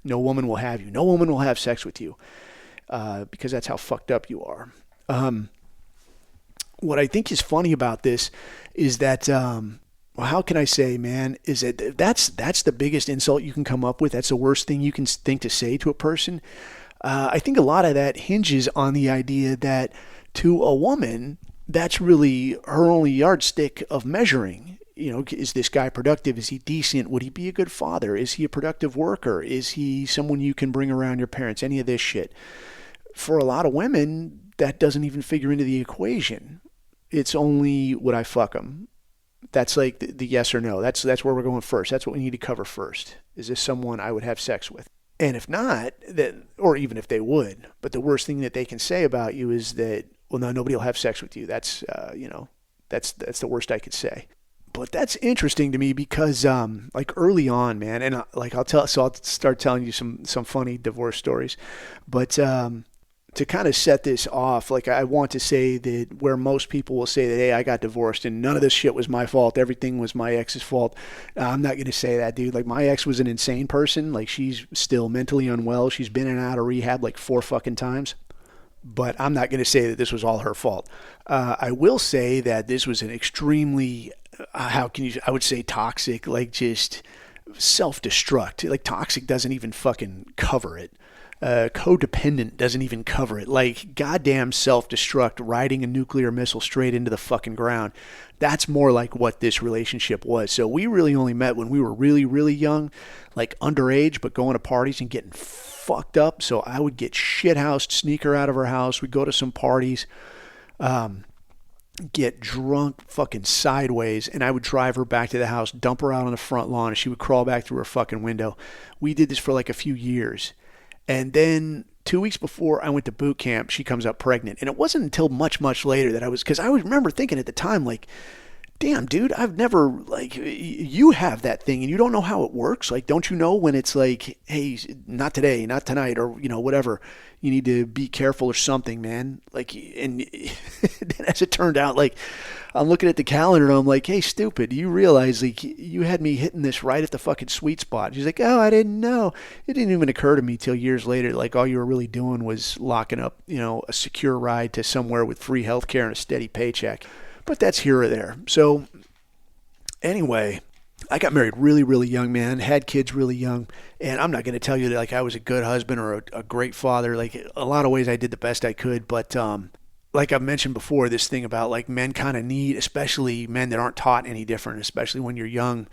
No woman will have you. No woman will have sex with you because that's how fucked up you are. What I think is funny about this is that, how can I say, man, is that that's the biggest insult you can come up with. That's the worst thing you can think to say to a person. I think a lot of that hinges on the idea that to a woman, that's really her only yardstick of measuring. Is this guy productive? Is he decent? Would he be a good father? Is he a productive worker? Is he someone you can bring around your parents? Any of this shit. For a lot of women, that doesn't even figure into the equation. It's only would I fuck him? That's like the yes or no. That's where we're going first. That's what we need to cover first. Is this someone I would have sex with? And if not, then, or even if they would, but the worst thing that they can say about you is that, well, no, nobody will have sex with you. That's that's the worst I could say. But that's interesting to me because, like early on, man, and I'll start telling you some funny divorce stories, but to kind of set this off, like I want to say that where most people will say that, hey, I got divorced and none of this shit was my fault. Everything was my ex's fault. I'm not going to say that, dude. Like my ex was an insane person. Like she's still mentally unwell. She's been in and out of rehab like 4 fucking times. But I'm not going to say that this was all her fault. I will say that this was an extremely, I would say toxic, like just self-destruct. Like toxic doesn't even fucking cover it. Codependent doesn't even cover it. Like goddamn self-destruct, riding a nuclear missile straight into the fucking ground. That's more like what this relationship was. So we really only met when we were really, really young, like underage, but going to parties and getting fucked up. So I would get shithoused, sneak her out of her house. We'd go to some parties, get drunk fucking sideways, and I would drive her back to the house, dump her out on the front lawn, and she would crawl back through her fucking window. We did this for like a few years. And then 2 weeks before I went to boot camp, she comes up pregnant. And it wasn't until much, much later that because I remember thinking at the time, like, damn, dude, I've never, like, you have that thing and you don't know how it works. Like, don't you know when it's like, hey, not today, not tonight, or, whatever, you need to be careful or something, man. Like, and then as it turned out, like, I'm looking at the calendar and I'm like, hey, stupid, you realize, like, you had me hitting this right at the fucking sweet spot. She's like, oh, I didn't know. It didn't even occur to me till years later. Like, all you were really doing was locking up, a secure ride to somewhere with free healthcare and a steady paycheck. But that's here or there. So anyway, I got married really, really young, man. Had kids really young. And I'm not going to tell you that, like, I was a good husband or a great father. Like, a lot of ways I did the best I could. But like I've mentioned before, this thing about, like, men kind of need, especially men that aren't taught any different, especially when you're young,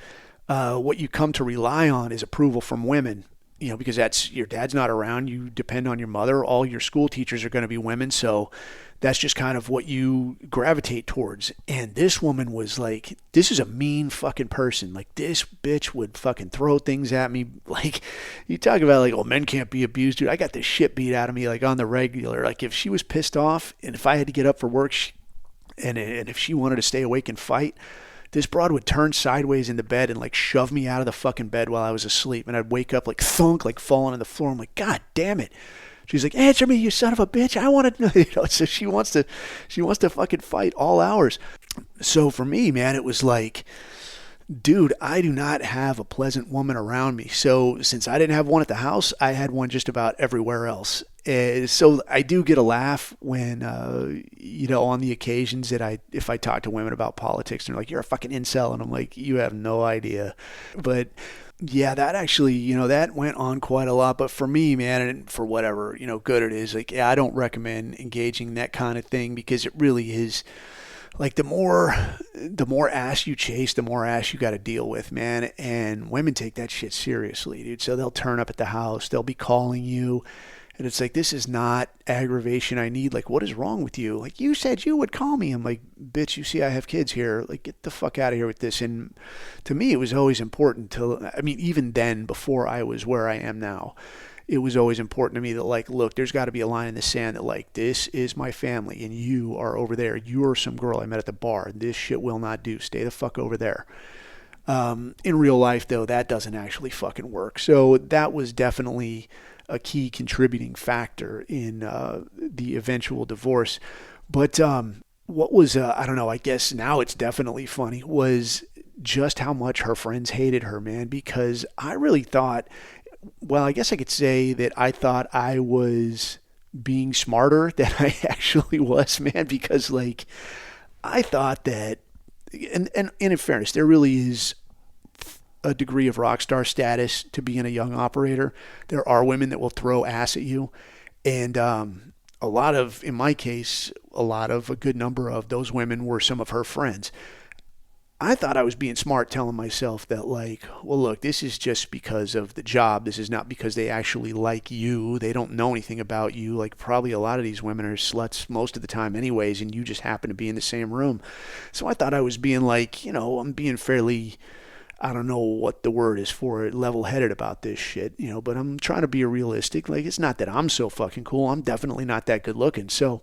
what you come to rely on is approval from women. Because that's, your dad's not around. You depend on your mother. All your school teachers are going to be women. So that's just kind of what you gravitate towards. And this woman was like, this is a mean fucking person. Like, this bitch would fucking throw things at me. Like, you talk about, like, oh, men can't be abused, dude. I got the shit beat out of me, like, on the regular. Like, if she was pissed off and if I had to get up for work and if she wanted to stay awake and fight, this broad would turn sideways in the bed and, like, shove me out of the fucking bed while I was asleep. And I'd wake up, like, thunk, like, falling on the floor. I'm like, God damn it. She's like, answer me, you son of a bitch. I want to know. So she wants to fucking fight all hours. So for me, man, it was like, dude, I do not have a pleasant woman around me. So since I didn't have one at the house, I had one just about everywhere else. So I do get a laugh when, on the occasions that if I talk to women about politics and they're like, you're a fucking incel. And I'm like, you have no idea. But yeah, that actually, that went on quite a lot. But for me, man, and for whatever, good it is, like, yeah, I don't recommend engaging in that kind of thing because it really is, like, the more ass you chase, the more ass you got to deal with, man. And women take that shit seriously, dude. So they'll turn up at the house. They'll be calling you. And it's like, this is not aggravation I need. Like, what is wrong with you? Like, you said you would call me. I'm like, bitch, you see I have kids here. Like, get the fuck out of here with this. And to me, it was always important even then, before I was where I am now, it was always important to me that, like, look, there's got to be a line in the sand that, like, this is my family and you are over there. You're some girl I met at the bar. This shit will not do. Stay the fuck over there. In real life, though, that doesn't actually fucking work. So that was definitely a key contributing factor in the eventual divorce. But what was, I don't know, I guess now it's definitely funny, was just how much her friends hated her, man, because I really thought, well, I guess I could say that I thought I was being smarter than I actually was, man, because, like, I thought that, and in fairness, there really is a degree of rock star status to being a young operator. There are women that will throw ass at you. And in my case, a good number of those women were some of her friends. I thought I was being smart, telling myself that, like, well, look, this is just because of the job. This is not because they actually like you. They don't know anything about you. Like, probably a lot of these women are sluts most of the time anyways, and you just happen to be in the same room. So I thought I was being, like, I'm being fairly, I don't know what the word is for it, level-headed about this shit, but I'm trying to be realistic. Like, it's not that I'm so fucking cool. I'm definitely not that good looking. So,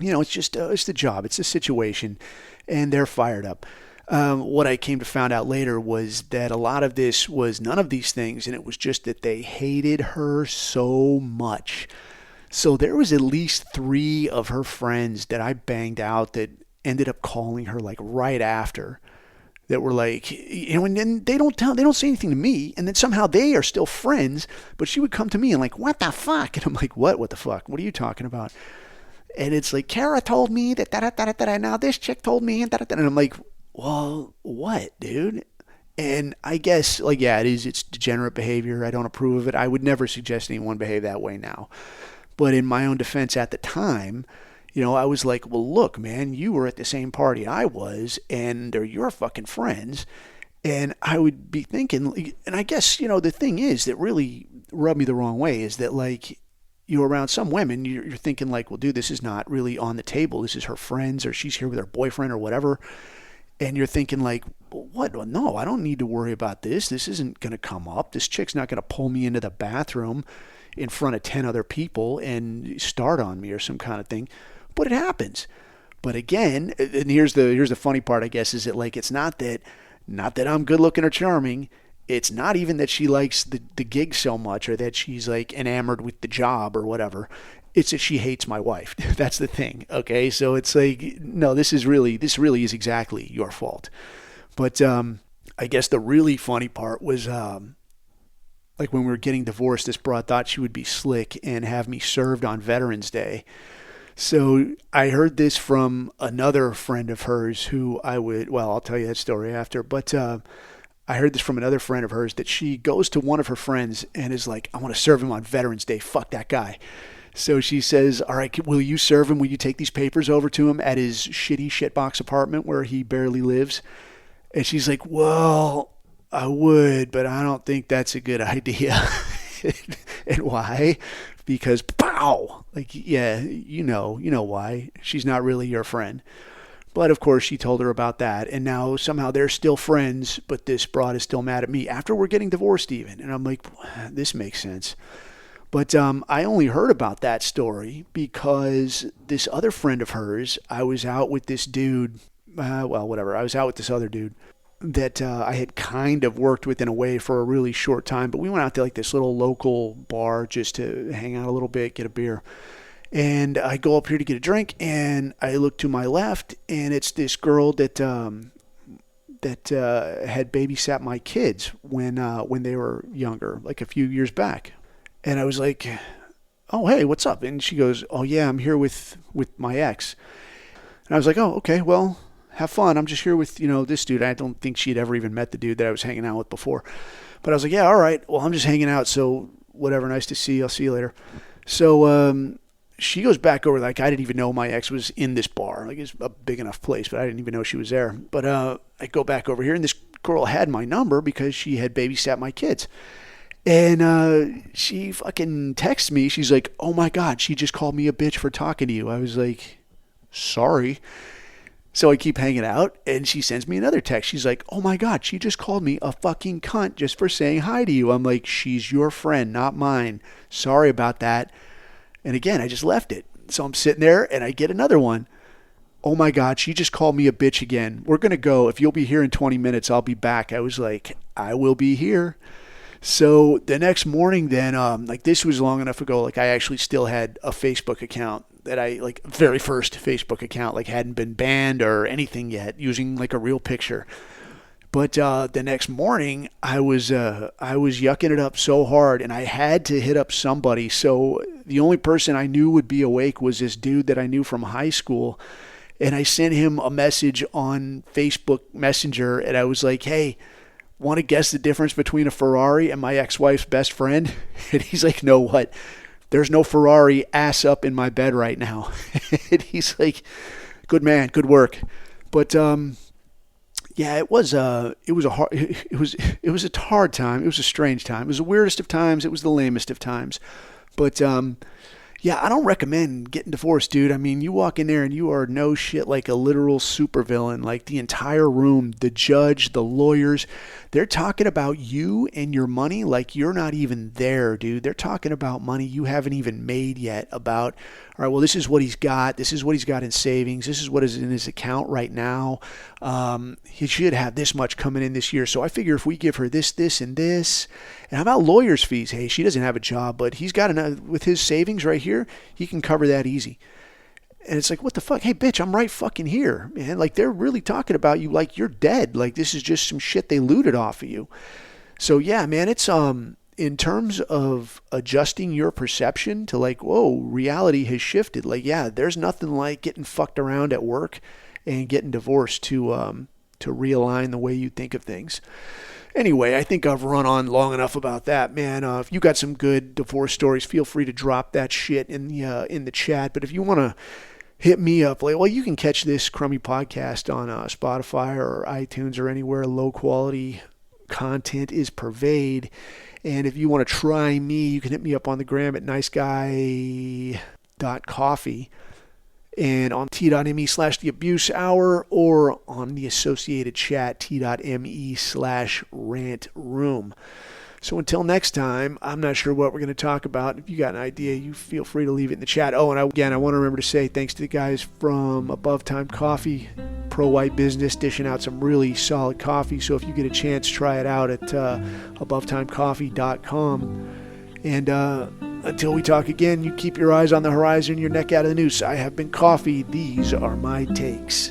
it's just, it's the job. It's the situation, and they're fired up. What I came to find out later was that a lot of this was none of these things, and it was just that they hated her so much. So there was at least 3 of her friends that I banged out that ended up calling her, like, right after, that were like, and then they don't say anything to me, and then somehow they are still friends, but she would come to me and, like, what the fuck? And I'm like, what the fuck? What are you talking about? And it's like, Kara told me that da-da-da-da-da, now this chick told me, and da-da-da-da. And I'm like, well, what, dude? And I guess, like, yeah, it's degenerate behavior. I don't approve of it. I would never suggest anyone behave that way now. But in my own defense at the time, I was like, well, look, man, you were at the same party I was, and they're your fucking friends. And I would be thinking, and I guess, the thing is that really rubbed me the wrong way is that, like, you're around some women, you're thinking, like, well, dude, this is not really on the table. This is her friends, or she's here with her boyfriend or whatever. And you're thinking, like, what? No, I don't need to worry about this. This isn't going to come up. This chick's not going to pull me into the bathroom in front of 10 other people and start on me or some kind of thing. But it happens. But again, and here's the funny part, I guess, is that like it's not that I'm good looking or charming. It's not even that she likes the gig so much or that she's like enamored with the job or whatever. It's that she hates my wife. That's the thing. Okay, so it's like, no, this really is exactly your fault. But I guess the really funny part was like when we were getting divorced, this broad thought she would be slick and have me served on Veterans Day. So I heard this from another friend of hers who I'll tell you that story after, but I heard this from another friend of hers that she goes to one of her friends and is like, I want to serve him on Veterans Day. Fuck that guy. So she says, all right, will you serve him? Will you take these papers over to him at his shitty shitbox apartment where he barely lives? And she's like, well, I would, but I don't think that's a good idea. And why? Because, pow! Like, yeah, you know why. She's not really your friend. But, of course, she told her about that. And now, somehow, they're still friends, but this broad is still mad at me after we're getting divorced even. And I'm like, this makes sense. But I only heard about that story because this other friend of hers, I was out with this dude, I was out with this other dude that I had kind of worked with in a way for a really short time. But we went out to like this little local bar just to hang out a little bit, get a beer. And I go up here to get a drink, and I look to my left, and it's this girl that had babysat my kids when they were younger, like a few years back. And I was like, oh, hey, what's up? And she goes, oh, yeah, I'm here with my ex. And I was like, oh, okay, well, have fun. I'm just here with, this dude. I don't think she'd ever even met the dude that I was hanging out with before. But I was like, yeah, all right. Well, I'm just hanging out. So whatever. Nice to see you. I'll see you later. So she goes back over. Like, I didn't even know my ex was in this bar. Like, it's a big enough place, but I didn't even know she was there. But I go back over here, and this girl had my number because she had babysat my kids. And she fucking texts me. She's like, oh, my God, she just called me a bitch for talking to you. I was like, sorry. So I keep hanging out, and she sends me another text. She's like, oh, my God, she just called me a fucking cunt just for saying hi to you. I'm like, she's your friend, not mine. Sorry about that. And again, I just left it. So I'm sitting there, and I get another one. Oh, my God, she just called me a bitch again. We're going to go. If you'll be here in 20 minutes, I'll be back. I was like, I will be here. So the next morning then, like this was long enough ago, like I actually still had a Facebook account that I, like very first Facebook account, like hadn't been banned or anything yet, using like a real picture. But the next morning I was yucking it up so hard and I had to hit up somebody. So the only person I knew would be awake was this dude that I knew from high school. And I sent him a message on Facebook Messenger and I was like, hey, want to guess the difference between a Ferrari and my ex-wife's best friend? And he's like, no, what? There's no Ferrari ass up in my bed right now. And he's like, good man, good work. But yeah, it was a hard time. It was a strange time. It was the weirdest of times. It was the lamest of times. But yeah, I don't recommend getting divorced, dude. I mean, you walk in there and you are no shit like a literal supervillain. Like the entire room, the judge, the lawyers, they're talking about you and your money like you're not even there, dude. They're talking about money you haven't even made yet about, all right, well, this is what he's got. This is what he's got in savings. This is what is in his account right now. He should have this much coming in this year. So I figure if we give her this, this, and this, and how about lawyer's fees? Hey, she doesn't have a job, but he's got enough with his savings right here. He can cover that easy. And it's like, what the fuck? Hey, bitch, I'm right fucking here, man. Like, they're really talking about you like you're dead. Like, this is just some shit they looted off of you. So, yeah, man, it's, in terms of adjusting your perception to like, whoa, reality has shifted. Like, yeah, there's nothing like getting fucked around at work and getting divorced to realign the way you think of things. Anyway, I think I've run on long enough about that, man. If you got some good divorce stories, feel free to drop that shit in the chat. But if you want to hit me up, like, well, you can catch this crummy podcast on Spotify or iTunes or anywhere low quality content is purveyed. And if you want to try me, you can hit me up on the gram at niceguy.coffee and on t.me/theabusehour or on the associated chat t.me/rantroom. So until next time, I'm not sure what we're going to talk about. If you got an idea, you feel free to leave it in the chat. Oh, and I want to remember to say thanks to the guys from Above Time Coffee, pro-white business, dishing out some really solid coffee. So if you get a chance, try it out at abovetimecoffee.com. And until we talk again, you keep your eyes on the horizon, your neck out of the noose. I have been Coffee. These are my takes.